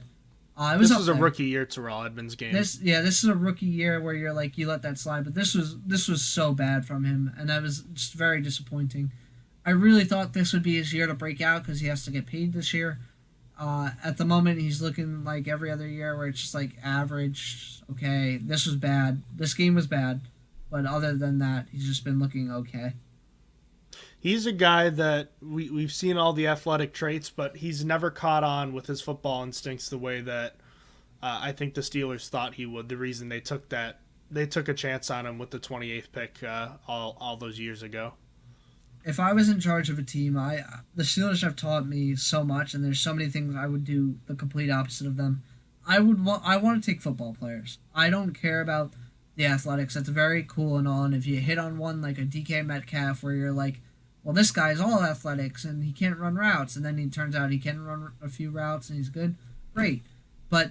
it was. This was a rookie year Terrell Edmunds game. This is a rookie year where you're like you let that slide, but this was so bad from him, and that was just very disappointing. I really thought this would be his year to break out because he has to get paid this year. At the moment, he's looking like every other year where it's just like average. Okay, this was bad. This game was bad. But other than that, he's just been looking okay. He's a guy that we've seen all the athletic traits, but he's never caught on with his football instincts the way that I think the Steelers thought he would. The reason they took a chance on him with the 28th pick all those years ago. If I was in charge of a team, the Steelers have taught me so much, and there's so many things I would do the complete opposite of them. I want to take football players. I don't care about the athletics. That's very cool and all, and if you hit on one like a DK Metcalf where you're like, well, this guy's all athletics and he can't run routes, and then he turns out he can run a few routes and he's good, great. But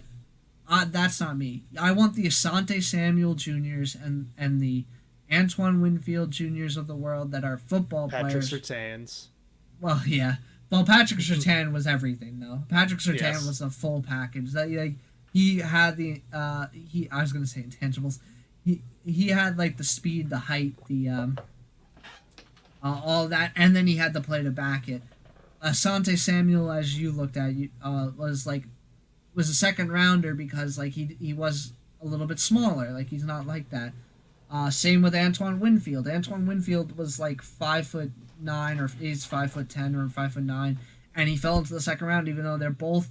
that's not me. I want the Asante Samuel Juniors and the Antoine Winfield Juniors of the world that are football players. Patrick Surtains. Well, yeah. Well, Patrick Surtain was everything, though. Patrick Surtain was the full package. That he had the I was gonna say intangibles. He had like the speed, the height, the all that, and then he had the play to back it. Asante Samuel, as you looked at, was a second rounder because like he was a little bit smaller. Like he's not like that. Same with Antoine Winfield. Antoine Winfield was like 5'9", or he's 5'10", or 5'9", and he fell into the second round, even though they're both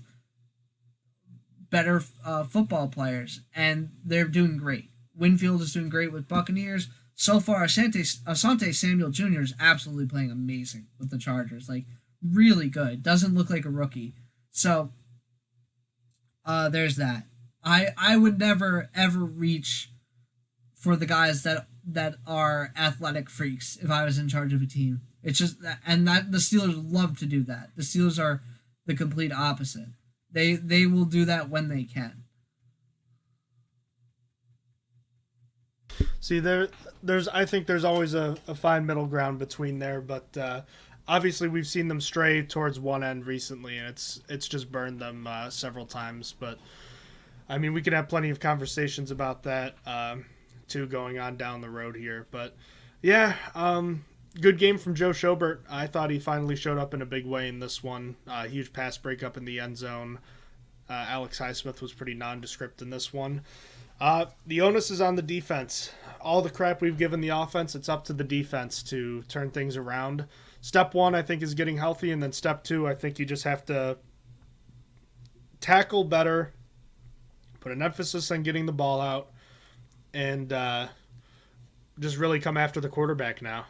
better football players, and they're doing great. Winfield is doing great with Buccaneers. So far, Asante Samuel Jr. is absolutely playing amazing with the Chargers. Like, really good. Doesn't look like a rookie. So, there's that. I would never, ever reach for the guys that are athletic freaks if I was in charge of a team. It's just, and that the Steelers love to do that. The Steelers are the complete opposite. They will do that when they can. See, I think there's always a fine middle ground between there, but obviously we've seen them stray towards one end recently, and it's just burned them several times. But I mean, we could have plenty of conversations about that too going on down the road here. But yeah, good game from Joe Schobert. I thought he finally showed up in a big way in this one. Huge pass breakup in the end zone. Alex Highsmith was pretty nondescript in this one. The onus is on the defense. All the crap we've given the offense, it's up to the defense to turn things around. Step one, I think, is getting healthy, and then step two, I think you just have to tackle better, put an emphasis on getting the ball out, and just really come after the quarterback now.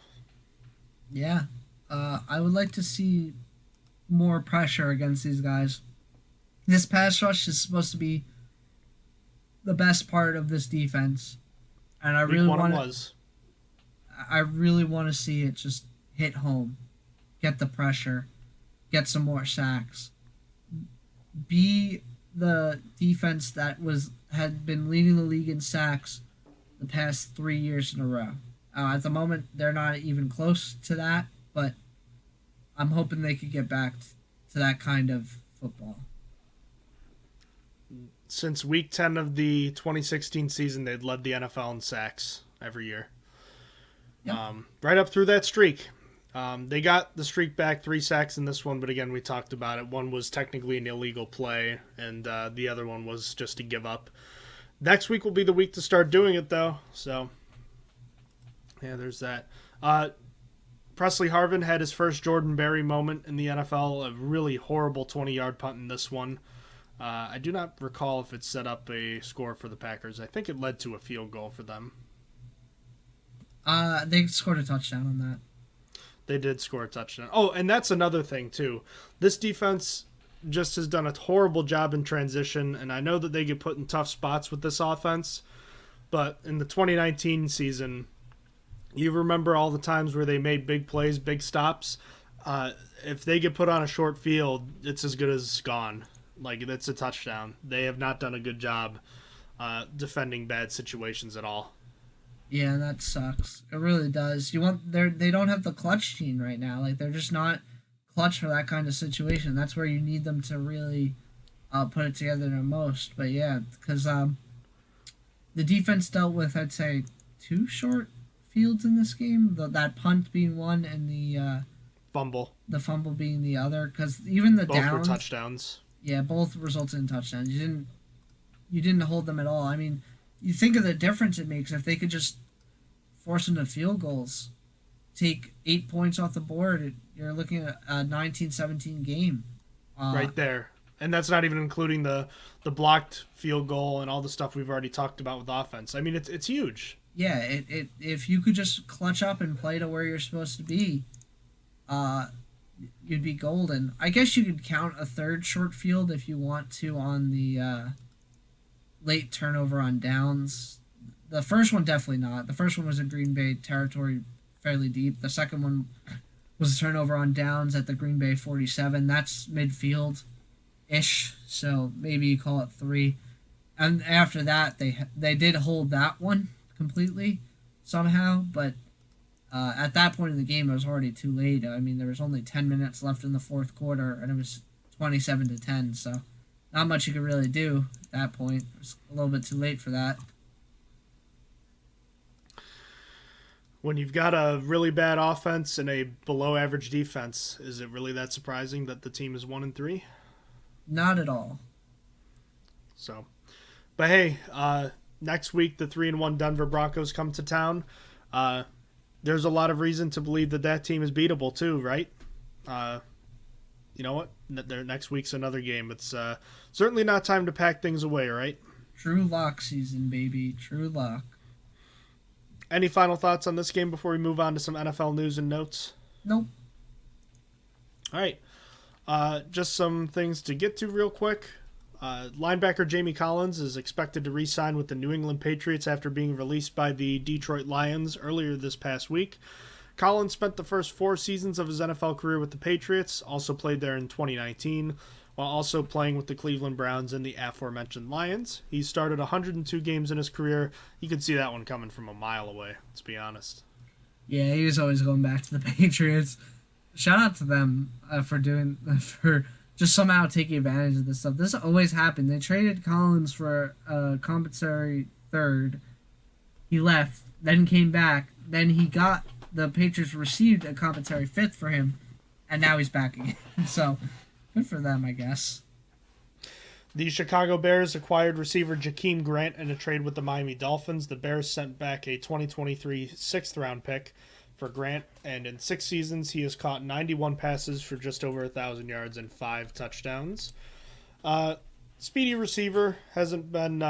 Yeah. I would like to see more pressure against these guys. This pass rush is supposed to be the best part of this defense, and I really want to see it just hit home, get the pressure, get some more sacks, be the defense that had been leading the league in sacks the past 3 years in a row. At the moment, they're not even close to that, but I'm hoping they could get back to that kind of football. Since week 10 of the 2016 season, they'd led the NFL in sacks every year. Yep. Right up through that streak. They got the streak back, 3 sacks in this one, but again, we talked about it. One was technically an illegal play, and the other one was just to give up. Next week will be the week to start doing it, though. So, yeah, there's that. Presley Harvin had his first Jordan Berry moment in the NFL, a really horrible 20-yard punt in this one. I do not recall if it set up a score for the Packers. I think it led to a field goal for them. They scored a touchdown on that. They did score a touchdown. Oh, and that's another thing, too. This defense just has done a horrible job in transition, and I know that they get put in tough spots with this offense, but in the 2019 season, you remember all the times where they made big plays, big stops. If they get put on a short field, it's as good as gone. Like, that's a touchdown. They have not done a good job defending bad situations at all. Yeah, that sucks. It really does. They don't have the clutch gene right now. Like, they're just not clutch for that kind of situation. That's where you need them to really put it together the most. But yeah, because the defense dealt with, I'd say, 2 short fields in this game. That punt being one, and the Fumble. The fumble being the other, because even the Both downs were touchdowns. Yeah, both resulted in touchdowns. You didn't hold them at all. I mean, you think of the difference it makes if they could just force them to field goals, take 8 points off the board. You're looking at a 19-17 game. Right there. And that's not even including the blocked field goal and all the stuff we've already talked about with offense. I mean, it's huge. Yeah, if you could just clutch up and play to where you're supposed to be, you'd be golden. I guess you could count a third short field if you want to on the late turnover on downs. The first one definitely not. The first one was in Green Bay territory, fairly deep. The second one was a turnover on downs at the Green Bay 47. That's midfield-ish, so maybe you call it 3. And after that, they did hold that one completely somehow, but at that point in the game, it was already too late. I mean, there was only 10 minutes left in the fourth quarter, and it was 27-10, so not much you could really do at that point. It was a little bit too late for that. When you've got a really bad offense and a below-average defense, is it really that surprising that the team is 1-3? Not at all. So, but hey, next week the 3-1 Denver Broncos come to town. There's a lot of reason to believe that team is beatable too, right? You know what? Next week's another game. It's certainly not time to pack things away, right? True lock season, baby. True lock. Any final thoughts on this game before we move on to some NFL news and notes? Nope. All right. Just some things to get to real quick. Linebacker Jamie Collins is expected to re-sign with the New England Patriots after being released by the Detroit Lions earlier this past week. Collins spent the first 4 seasons of his NFL career with the Patriots, also played there in 2019, while also playing with the Cleveland Browns and the aforementioned Lions. He started 102 games in his career. You could see that one coming from a mile away, let's be honest. Yeah, he was always going back to the Patriots. Shout out to them for just somehow taking advantage of this stuff. This always happened. They traded Collins for a compensatory third. He left, then came back. Then the Patriots received a compensatory fifth for him, and now he's back again. So, good for them, I guess. The Chicago Bears acquired receiver Jakeem Grant in a trade with the Miami Dolphins. The Bears sent back a 2023 6th-round pick for Grant, and in 6 seasons he has caught 91 passes for just over 1,000 yards and 5 touchdowns. Speedy receiver, hasn't been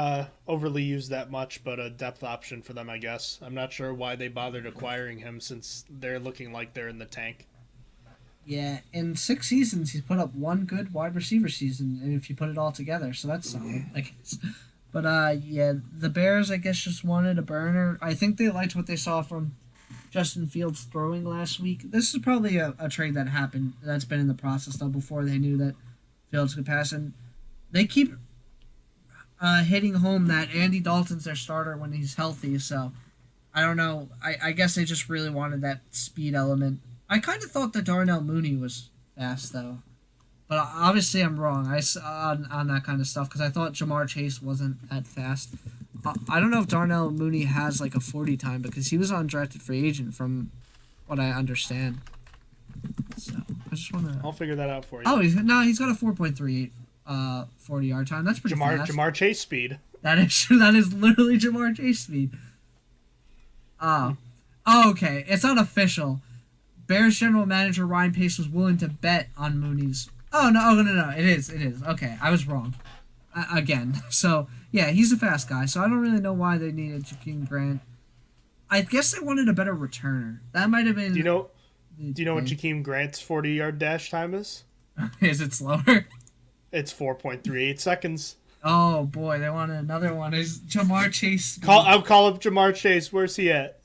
overly used that much, but a depth option for them, I guess. I'm not sure why they bothered acquiring him since they're looking like they're in the tank. Yeah, in 6 seasons he's put up 1 good wide receiver season, and if you put it all together, so that's solid, I guess. But yeah, the Bears, I guess, just wanted a burner. I think they liked what they saw from Justin Fields throwing last week. This is probably a trade that's been in the process though before they knew that Fields could pass, and they keep hitting home that Andy Dalton's their starter when he's healthy, so I don't know. I guess they just really wanted that speed element. I kind of thought that Darnell Mooney was fast though, but obviously I'm wrong. On that kind of stuff because I thought Jamar Chase wasn't that fast. I don't know if Darnell Mooney has like a 40 time because he was undrafted free agent from what I understand. So I just want to. I'll figure that out for you. Oh, he's got a 4.38 40-yard time. That's pretty fast. Jamar Chase speed. That is true. That is literally Jamar Chase speed. Oh, okay. It's not official. Bears general manager Ryan Pace was willing to bet on Mooney's. Oh no! It is. Okay, I was wrong. Again. So yeah, he's a fast guy. So I don't really know why they needed Jakeem Grant. I guess they wanted a better returner. That might have been. Do you know what Jakeem Grant's 40-yard dash time is? Is it slower? It's 4.38 seconds. Oh boy, they wanted another one. Is Jamar Chase? I'll call up Jamar Chase. Where's he at?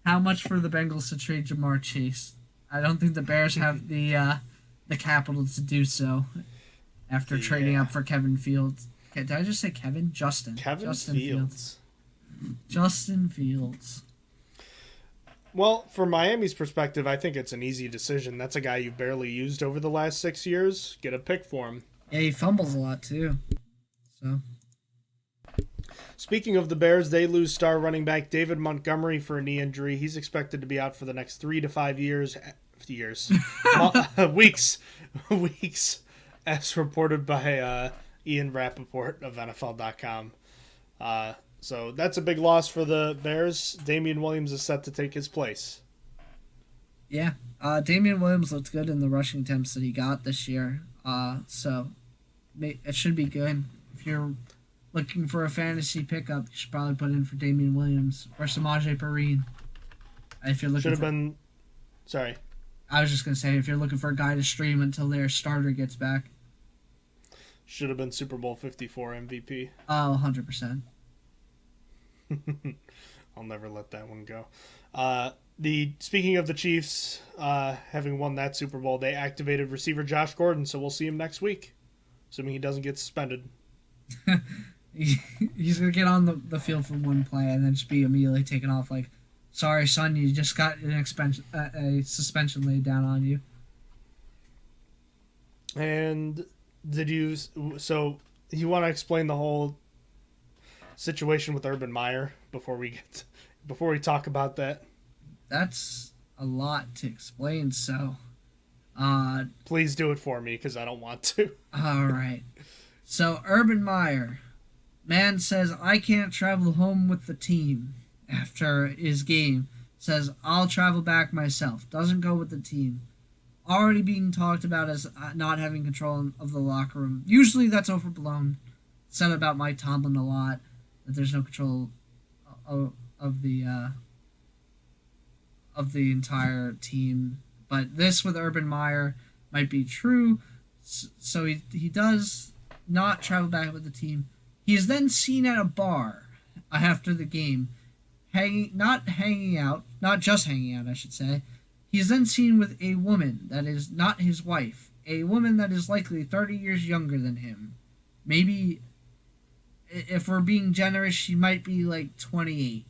How much for the Bengals to trade Jamar Chase? I don't think the Bears have the capital to do so after trading up for Kevin Fields. Did I just say Kevin? Justin Fields. Justin Fields. Well, from Miami's perspective, I think it's an easy decision. That's a guy you've barely used over the last 6 years. Get a pick for him. Yeah, he fumbles a lot too. So Speaking of the Bears, they lose star running back David Montgomery for a knee injury. He's expected to be out for the next 3 to 5 years, weeks, as reported by Ian Rappaport of NFL.com. So that's a big loss for the Bears. Damian Williams is set to take his place. Yeah, Damian Williams looked good in the rushing attempts that he got this year. So it should be good. If you're looking for a fantasy pickup, you should probably put in for Damian Williams or Samaje Perine. If you're looking Sorry. I was just going to say, if you're looking for a guy to stream until their starter gets back. Should have been Super Bowl 54 MVP. Oh, 100%. I'll never let that one go. Speaking of the Chiefs having won that Super Bowl, they activated receiver Josh Gordon, so we'll see him next week, assuming he doesn't get suspended. He's going to get on the field for one play and then just be immediately taken off like, sorry, son, you just got a suspension laid down on you. And so you want to explain the whole situation with Urban Meyer before we talk about that? That's a lot to explain, so please do it for me because I don't want to. All right. So Urban Meyer, man says I can't travel home with the team after his game. Says I'll travel back myself. Doesn't go with the team. Already being talked about as not having control of the locker room. Usually that's overblown. Said about Mike Tomlin a lot that there's no control of the entire team. But this with Urban Meyer might be true. So he does not travel back with the team. He is then seen at a bar after the game, not just hanging out, I should say. He is then seen with a woman that is not his wife, a woman that is likely 30 years younger than him. Maybe, if we're being generous, she might be like 28.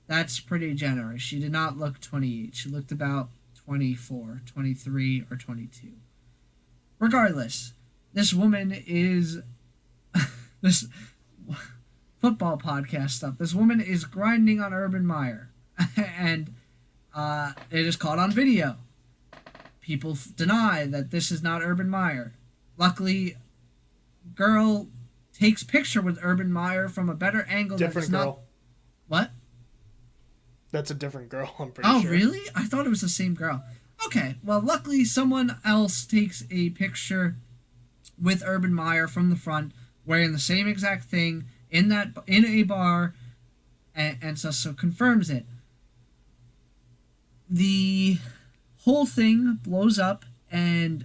That's pretty generous. She did not look 28. She looked about 24, 23, or 22. Regardless, this woman is... this football podcast stuff. This woman is grinding on Urban Meyer. And it is caught on video. People deny that this is not Urban Meyer. Luckily, girl takes picture with Urban Meyer from a better angle. Different girl. Not... What? That's a different girl, I'm pretty sure. Oh, really? I thought it was the same girl. Okay, well, luckily someone else takes a picture with Urban Meyer from the front, wearing the same exact thing in a bar, and so confirms it. The whole thing blows up, and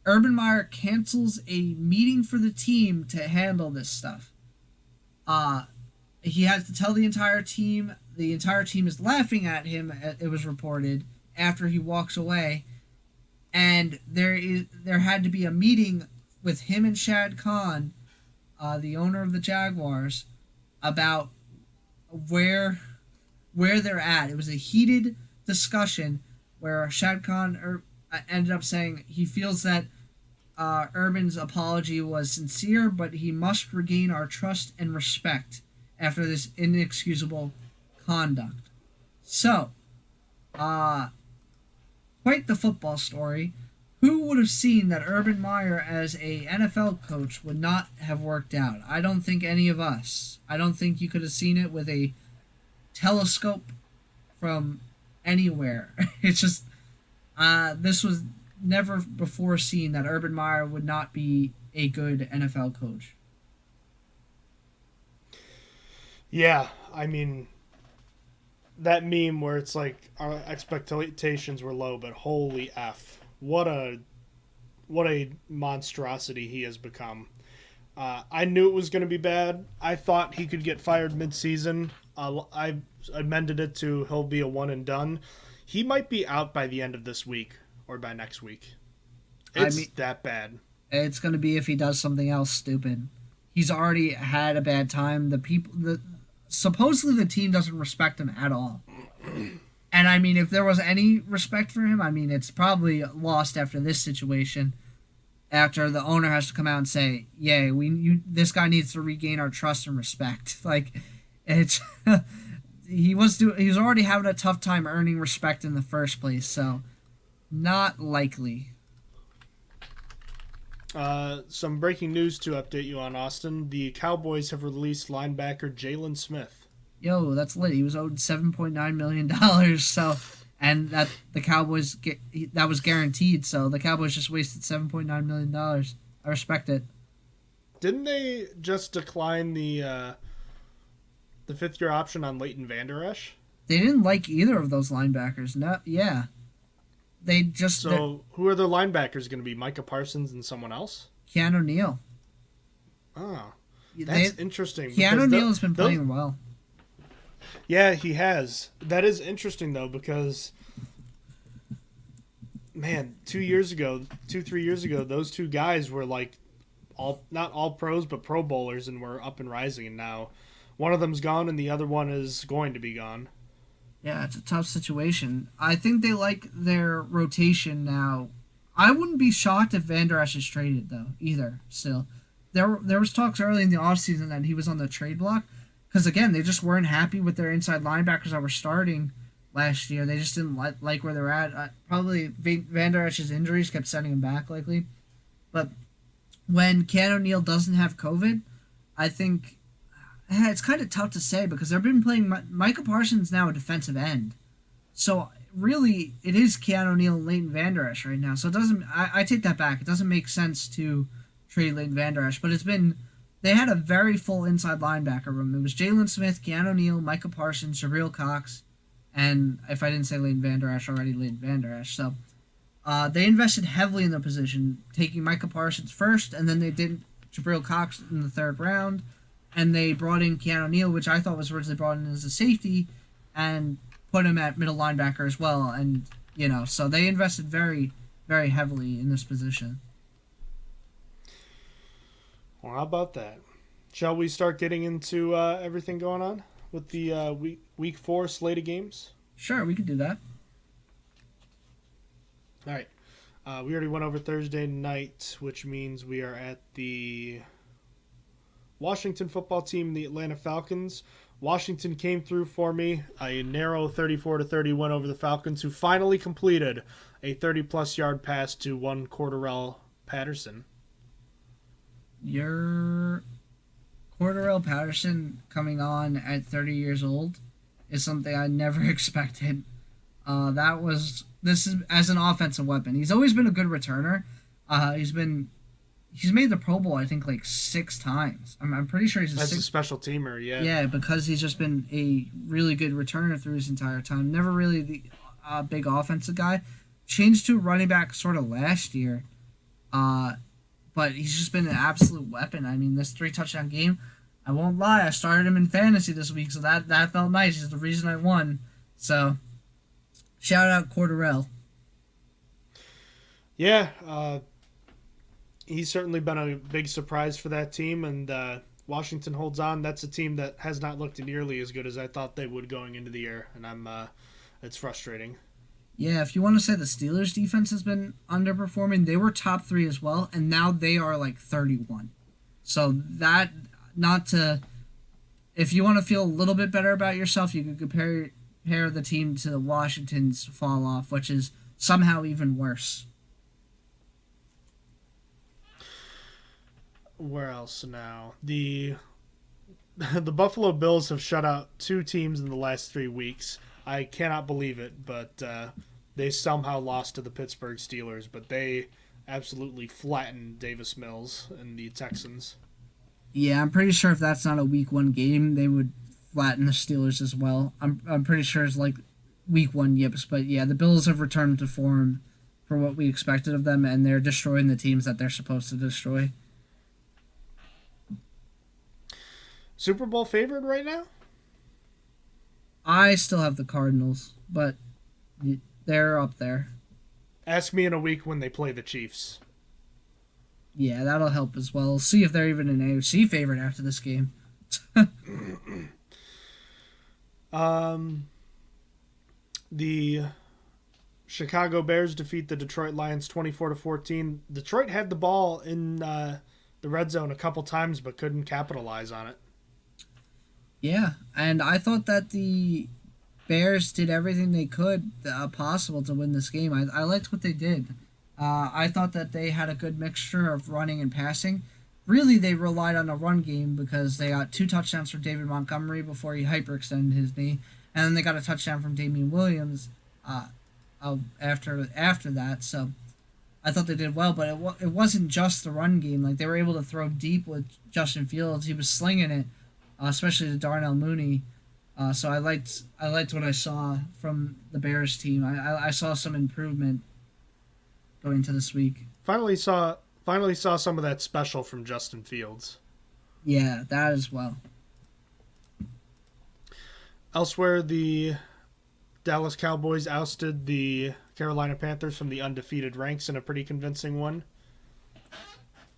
Urban Meyer cancels a meeting for the team to handle this stuff. He has to tell the entire team. The entire team is laughing at him, it was reported, after he walks away. And there had to be a meeting with him and Shad Khan, the owner of the Jaguars, about where they're at. It was a heated discussion where Shad Khan ended up saying he feels that Urban's apology was sincere, but he must regain our trust and respect after this inexcusable conduct. So, quite the football story. Who would have seen that Urban Meyer as a NFL coach would not have worked out? I don't think any of us. I don't think you could have seen it with a telescope from anywhere. It's just, this was never before seen that Urban Meyer would not be a good NFL coach. Yeah, I mean, that meme where it's like our expectations were low, but holy F. What a monstrosity he has become. I knew it was going to be bad. I thought he could get fired mid-season. I amended it to he'll be a one and done. He might be out by the end of this week or by next week. It's that bad. It's going to be if he does something else stupid. He's already had a bad time. Supposedly the team doesn't respect him at all. And I mean, if there was any respect for him, I mean, it's probably lost after this situation. after the owner has to come out and say, "Yeah, this guy needs to regain our trust and respect." Like, it's he was already having a tough time earning respect in the first place, so not likely. Some breaking news to update you on, Austin. The Cowboys have released linebacker Jalen Smith. Yo, that's lit. He was owed $7.9 million, so and that the Cowboys that was guaranteed. So the Cowboys just wasted $7.9 million. I respect it. Didn't they just decline the 5th-year option on Leighton Vander Esch? They didn't like either of those linebackers. No, yeah. They just who are the linebackers going to be? Micah Parsons and someone else? Keanu Neal. Oh, that's interesting. Keanu Neal has been playing well. Yeah, he has. That is interesting though, because man, 3 years ago, those two guys were like not all pros, but Pro Bowlers, and were up and rising. And now one of them's gone, and the other one is going to be gone. Yeah, it's a tough situation. I think they like their rotation now. I wouldn't be shocked if Vander Esch is traded, though, either, still. There was talks early in the offseason that he was on the trade block, because, again, they just weren't happy with their inside linebackers that were starting last year. They just didn't like where they're at. Probably Vander Esch's injuries kept setting him back, likely. But when Keanu Neal doesn't have COVID, I think it's kind of tough to say, because they've been playing Micah Parsons now a defensive end. So really, it is Keanu Neal and Leighton Vander Esch right now. So it doesn't. I take that back. It doesn't make sense to trade Leighton Vander Esch. But they had a very full inside linebacker room. It was Jalen Smith, Keanu Neal, Micah Parsons, Jabril Cox, and if I didn't say Leighton Vander Esch already, Leighton Vander Esch. So they invested heavily in the position, taking Micah Parsons first, and then they did Jabril Cox in the 3rd round. And they brought in Keanu Neal, which I thought was originally brought in as a safety, and put him at middle linebacker as well. And, so they invested very, very heavily in this position. Well, how about that? Shall we start getting into everything going on with the week 4 slate of games? Sure, we could do that. All right. We already went over Thursday night, which means we are at the Washington football team, the Atlanta Falcons. Washington came through for me, a narrow 34-30 win over the Falcons, who finally completed a 30-plus yard pass to one Cordarrelle Patterson. Your Cordarrelle Patterson coming on at 30 years old is something I never expected. This is as an offensive weapon. He's always been a good returner. He's made the Pro Bowl, I think, like 6 times. I'm pretty sure he's a special teamer, yeah. Yeah, because he's just been a really good returner through his entire time. Never really the big offensive guy. Changed to running back sort of last year. But he's just been an absolute weapon. I mean, this 3-touchdown game, I won't lie, I started him in fantasy this week, so that felt nice. He's the reason I won. So, shout out Cordarrelle. Yeah, he's certainly been a big surprise for that team, and Washington holds on. That's a team that has not looked nearly as good as I thought they would going into the year, and it's frustrating. Yeah, if you want to say the Steelers' defense has been underperforming, they were top 3 as well, and now they are like 31. So if you want to feel a little bit better about yourself, you can compare the team to the Washington's fall off, which is somehow even worse. Where else now? The Buffalo Bills have shut out 2 teams in the last 3 weeks. I cannot believe it, but they somehow lost to the Pittsburgh Steelers, but they absolutely flattened Davis Mills and the Texans. Yeah, I'm pretty sure if that's not a week 1 game, they would flatten the Steelers as well. I'm pretty sure it's like week 1 yips, but yeah, the Bills have returned to form for what we expected of them, and they're destroying the teams that they're supposed to destroy. Super Bowl favorite right now? I still have the Cardinals, but they're up there. Ask me in a week when they play the Chiefs. Yeah, that'll help as well. See if they're even an AFC favorite after this game. The Chicago Bears defeat the Detroit Lions 24-14. Detroit had the ball in the red zone a couple times but couldn't capitalize on it. Yeah, and I thought that the Bears did everything they could possible to win this game. I liked what they did. I thought that they had a good mixture of running and passing. Really, they relied on a run game because they got 2 touchdowns from David Montgomery before he hyperextended his knee, and then they got a touchdown from Damian Williams after that. So I thought they did well, but it wasn't just the run game. Like, they were able to throw deep with Justin Fields. He was slinging it, especially to Darnell Mooney. So I liked what I saw from the Bears team. I saw some improvement going into this week. Finally saw some of that special from Justin Fields. Yeah, that as well. Elsewhere, the Dallas Cowboys ousted the Carolina Panthers from the undefeated ranks in a pretty convincing one.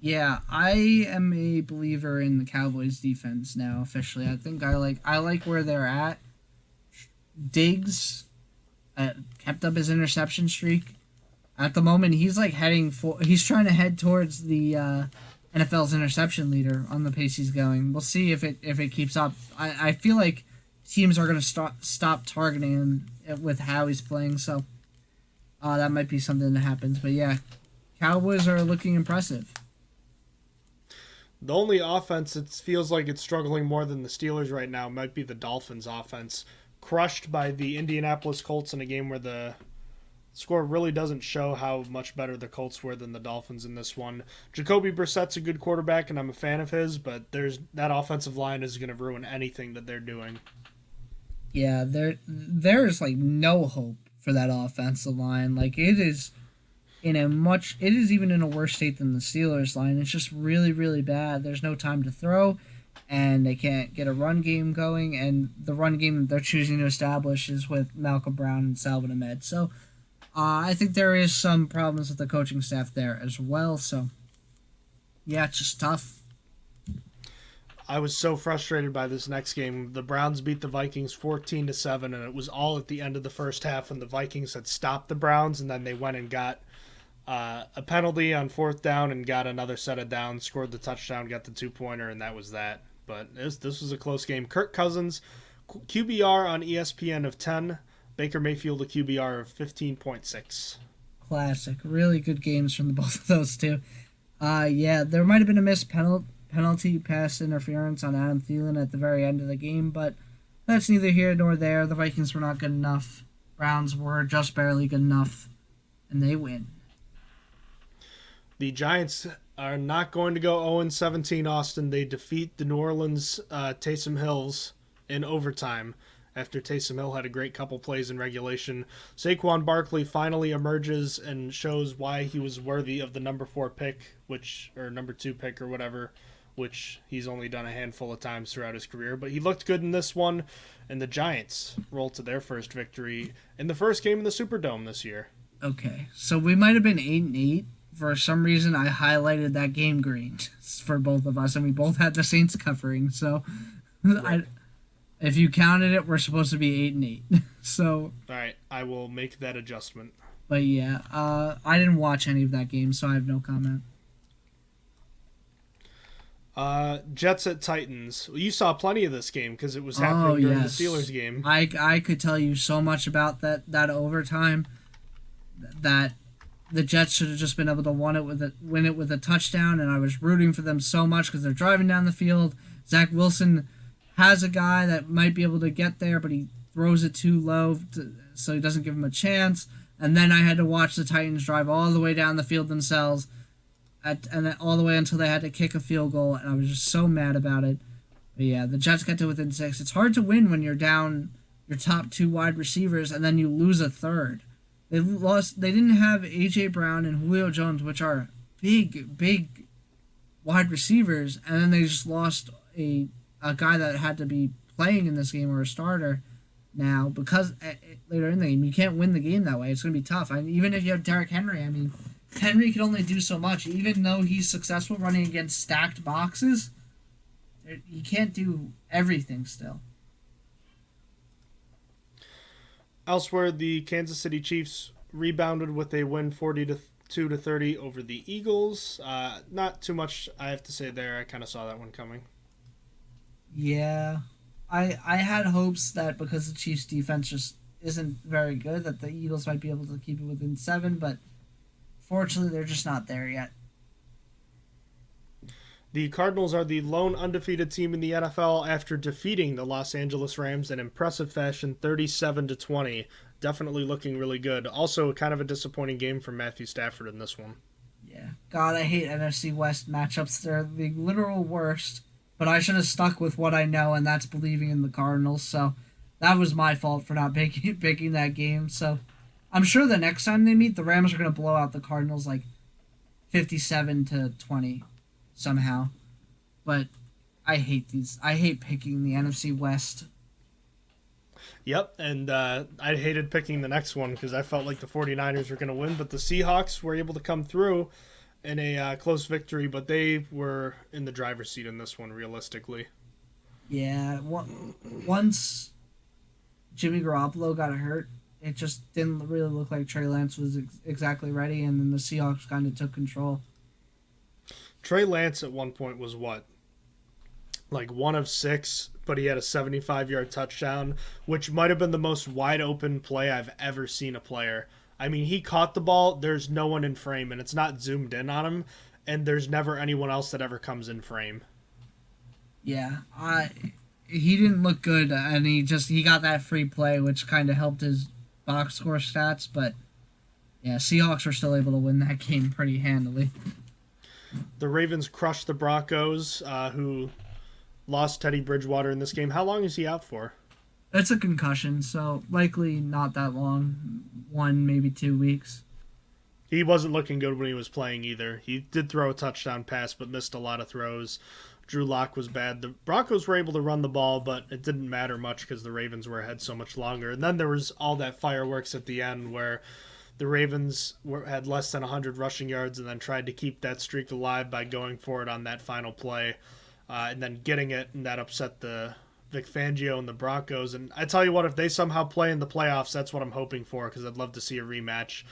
Yeah, I am a believer in the Cowboys defense now officially. I think I like where they're at. Diggs kept up his interception streak. At the moment, he's trying to head towards the NFL's interception leader on the pace he's going. We'll see if it keeps up. I feel like teams are going to stop targeting him with how he's playing, so that might be something that happens. But yeah, Cowboys are looking impressive. The only offense it feels like it's struggling more than the Steelers right now might be the Dolphins' offense, crushed by the Indianapolis Colts in a game where the score really doesn't show how much better the Colts were than the Dolphins in this one. Jacoby Brissett's a good quarterback, and I'm a fan of his, but that offensive line is going to ruin anything that they're doing. Yeah, there's like no hope for that offensive line. Like, it is even in a worse state than the Steelers line. It's just really, really bad. There's no time to throw, and they can't get a run game going, and the run game that they're choosing to establish is with Malcolm Brown and Salvin Ahmed. So I think there is some problems with the coaching staff there as well. So yeah, it's just tough. I was so frustrated by this next game. The Browns beat the Vikings 14-7, and it was all at the end of the first half when the Vikings had stopped the Browns, and then they went and got a penalty on 4th down and got another set of downs, scored the touchdown, got the 2-pointer, and that was that. But this was a close game. Kirk Cousins, QBR on ESPN of 10. Baker Mayfield, a QBR of 15.6. Classic. Really good games from both of those two. Yeah, there might have been a missed penalty pass interference on Adam Thielen at the very end of the game, but that's neither here nor there. The Vikings were not good enough. Browns were just barely good enough, and they win. The Giants are not going to go 0-17, Austin. They defeat the New Orleans Taysom Hills in overtime after Taysom Hill had a great couple plays in regulation. Saquon Barkley finally emerges and shows why he was worthy of the number 4 pick, or number 2 pick or whatever, which he's only done a handful of times throughout his career. But he looked good in this one, and the Giants rolled to their first victory in the first game in the Superdome this year. Okay, so we might have been 8-8. For some reason, I highlighted that game green for both of us, and we both had the Saints covering. So, right. If you counted it, we're supposed to be 8-8. So, all right, I will make that adjustment. But yeah, I didn't watch any of that game, so I have no comment. Jets at Titans. You saw plenty of this game because it was happening during the Steelers game. I could tell you so much about that overtime that the Jets should have just been able to win it with a touchdown, and I was rooting for them so much because they're driving down the field. Zach Wilson has a guy that might be able to get there, but he throws it too low, so he doesn't give him a chance. And then I had to watch the Titans drive all the way down the field themselves, and then all the way until they had to kick a field goal, and I was just so mad about it. But yeah, the Jets got to within 6. It's hard to win when you're down your top 2 wide receivers, and then you lose a third. They didn't have A.J. Brown and Julio Jones, which are big wide receivers, and then they just lost a guy that had to be playing in this game or a starter now because later in the game. You can't win the game that way. It's going to be tough. Even if you have Derrick Henry, Henry can only do so much. Even though he's successful running against stacked boxes, he can't do everything still. Elsewhere, the Kansas City Chiefs rebounded with a win 42-30 over the Eagles. Not too much I have to say there. I kind of saw that one coming. Yeah, I had hopes that because the Chiefs' defense just isn't very good, that the Eagles might be able to keep it within 7, but fortunately they're just not there yet. The Cardinals are the lone undefeated team in the NFL after defeating the Los Angeles Rams in impressive fashion 37-20. Definitely looking really good. Also, kind of a disappointing game for Matthew Stafford in this one. Yeah. God, I hate NFC West matchups. They're the literal worst, but I should have stuck with what I know, and that's believing in the Cardinals, so that was my fault for not picking that game. So I'm sure the next time they meet, the Rams are going to blow out the Cardinals like 57-20 somehow. But I hate these. I hate picking the NFC West. Yep, and I hated picking the next one because I felt like the 49ers were going to win, but the Seahawks were able to come through in a close victory, but they were in the driver's seat in this one, realistically. Yeah, once Jimmy Garoppolo got hurt, it just didn't really look like Trey Lance was exactly ready, and then the Seahawks kind of took control. Trey Lance at one point was what? Like 1 of 6, but he had a 75-yard touchdown, which might have been the most wide-open play I've ever seen a player. I mean, he caught the ball, there's no one in frame, and it's not zoomed in on him, and there's never anyone else that ever comes in frame. Yeah, he didn't look good, and he got that free play, which kind of helped his box score stats, but yeah, Seahawks were still able to win that game pretty handily. The Ravens crushed the Broncos, who lost Teddy Bridgewater in this game. How long is he out for? It's a concussion, so likely not that long. 1, maybe 2 weeks. He wasn't looking good when he was playing either. He did throw a touchdown pass, but missed a lot of throws. Drew Lock was bad. The Broncos were able to run the ball, but it didn't matter much because the Ravens were ahead so much longer. And then there was all that fireworks at the end where the Ravens had less than 100 rushing yards and then tried to keep that streak alive by going for it on that final play. And then getting it, and that upset the Vic Fangio and the Broncos. And I tell you what, if they somehow play in the playoffs, that's what I'm hoping for, because I'd love to see a rematch.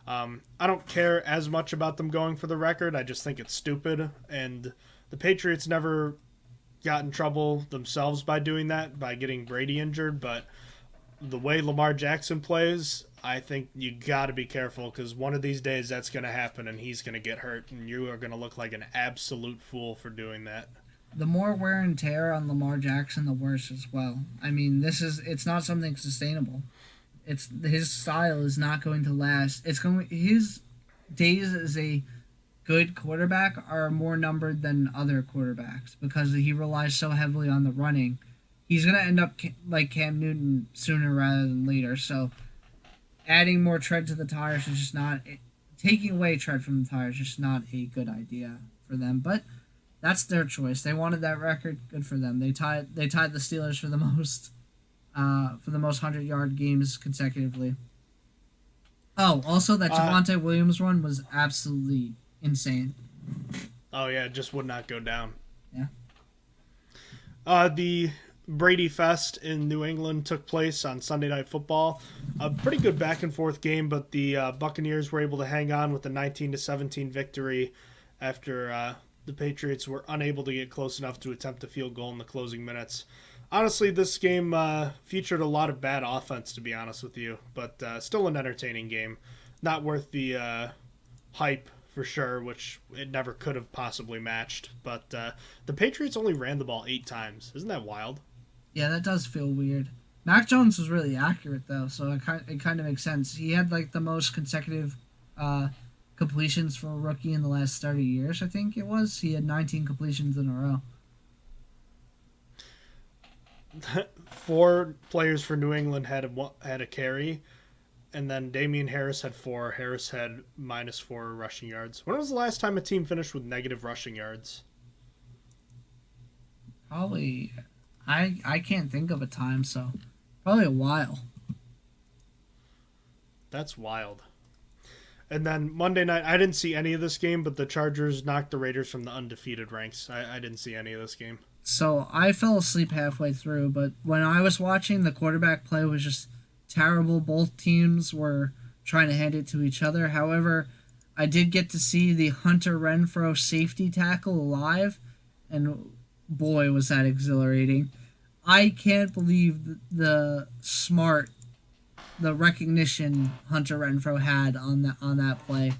I don't care as much about them going for the record. I just think it's stupid. And the Patriots never got in trouble themselves by doing that, by getting Brady injured. But the way Lamar Jackson plays, I think you got to be careful, because one of these days that's going to happen and he's going to get hurt, and you are going to look like an absolute fool for doing that. The more wear and tear on Lamar Jackson, the worse as well. I mean, it's not something sustainable. His style is not going to last. His days as a good quarterback are more numbered than other quarterbacks because he relies so heavily on the running. He's going to end up like Cam Newton sooner rather than later. So adding more tread to the tires is just not... Taking away tread from the tires is just not a good idea for them. But that's their choice. They wanted that record. Good for them. They tied the Steelers for the most 100-yard games consecutively. Oh, also that Javonte Williams run was absolutely insane. Oh yeah, it just would not go down. Yeah. The Brady Fest in New England took place on Sunday Night Football. A pretty good back and forth game, but the Buccaneers were able to hang on with a 19-17 victory after the Patriots were unable to get close enough to attempt a field goal in the closing minutes. Honestly, this game featured a lot of bad offense, to be honest with you, but still an entertaining game. Not worth the hype, for sure, which it never could have possibly matched. But the Patriots only ran the ball 8 times. Isn't that wild? Yeah, that does feel weird. Mac Jones was really accurate, though, so it kind of makes sense. He had like the most consecutive completions for a rookie in the last 30 years, I think it was. He had 19 completions in a row. 4 players for New England had a carry, and then Damian Harris had 4. Harris had -4 rushing yards. When was the last time a team finished with negative rushing yards? Probably, I can't think of a time, so probably a while. That's wild. And then Monday night, I didn't see any of this game, but the Chargers knocked the Raiders from the undefeated ranks. I didn't see any of this game. So I fell asleep halfway through, but when I was watching, the quarterback play was just terrible. Both teams were trying to hand it to each other. However, I did get to see the Hunter Renfrow safety tackle live, and boy, was that exhilarating. I can't believe the recognition Hunter Renfrow had on that play,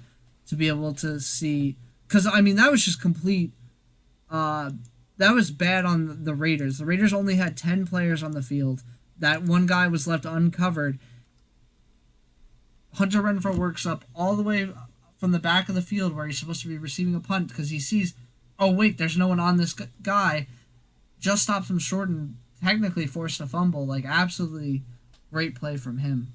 to be able to see, because I mean that was just complete. That was bad on the Raiders. The Raiders only had 10 players on the field. That one guy was left uncovered. Hunter Renfrow works up all the way from the back of the field where he's supposed to be receiving a punt, because he sees, oh wait, there's no one on this guy. Just stops him short and technically forced a fumble. Like, absolutely great play from him.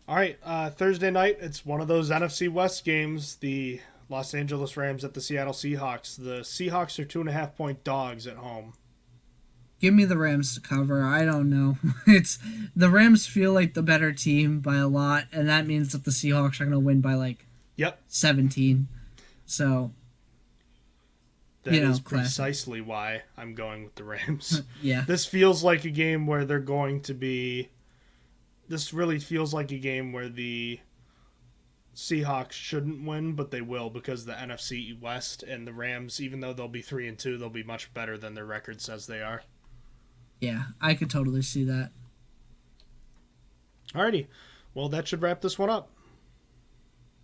All right, Thursday night, it's one of those NFC West games. The Los Angeles Rams at the Seattle Seahawks. The Seahawks are 2.5-point dogs at home. Give me the Rams to cover. I don't know. It's the Rams feel like the better team by a lot, and that means that the Seahawks are going to win by 17. So that is precisely why I'm going with the Rams. Yeah. This feels like a game where they're going to be. This really feels like a game where the Seahawks shouldn't win, but they will, because the NFC West and the Rams, even though they'll be 3-2, they'll be much better than their record says they are. Yeah, I could totally see that. Alrighty. Well, that should wrap this one up.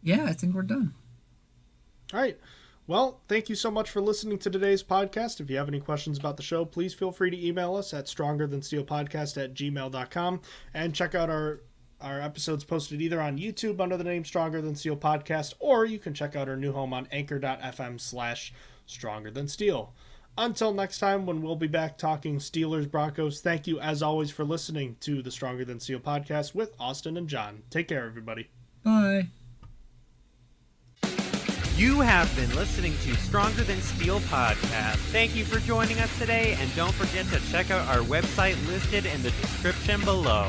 Yeah, I think we're done. All right. Well, thank you so much for listening to today's podcast. If you have any questions about the show, please feel free to email us at strongerthansteelpodcast@gmail.com, and check out our episodes posted either on YouTube under the name Stronger Than Steel Podcast, or you can check out our new home on anchor.fm/StrongerThanSteel. Until next time, when we'll be back talking Steelers Broncos, thank you as always for listening to the Stronger Than Steel Podcast with Austin and John. Take care, everybody. Bye. You have been listening to Stronger Than Steel Podcast. Thank you for joining us today, and don't forget to check out our website listed in the description below.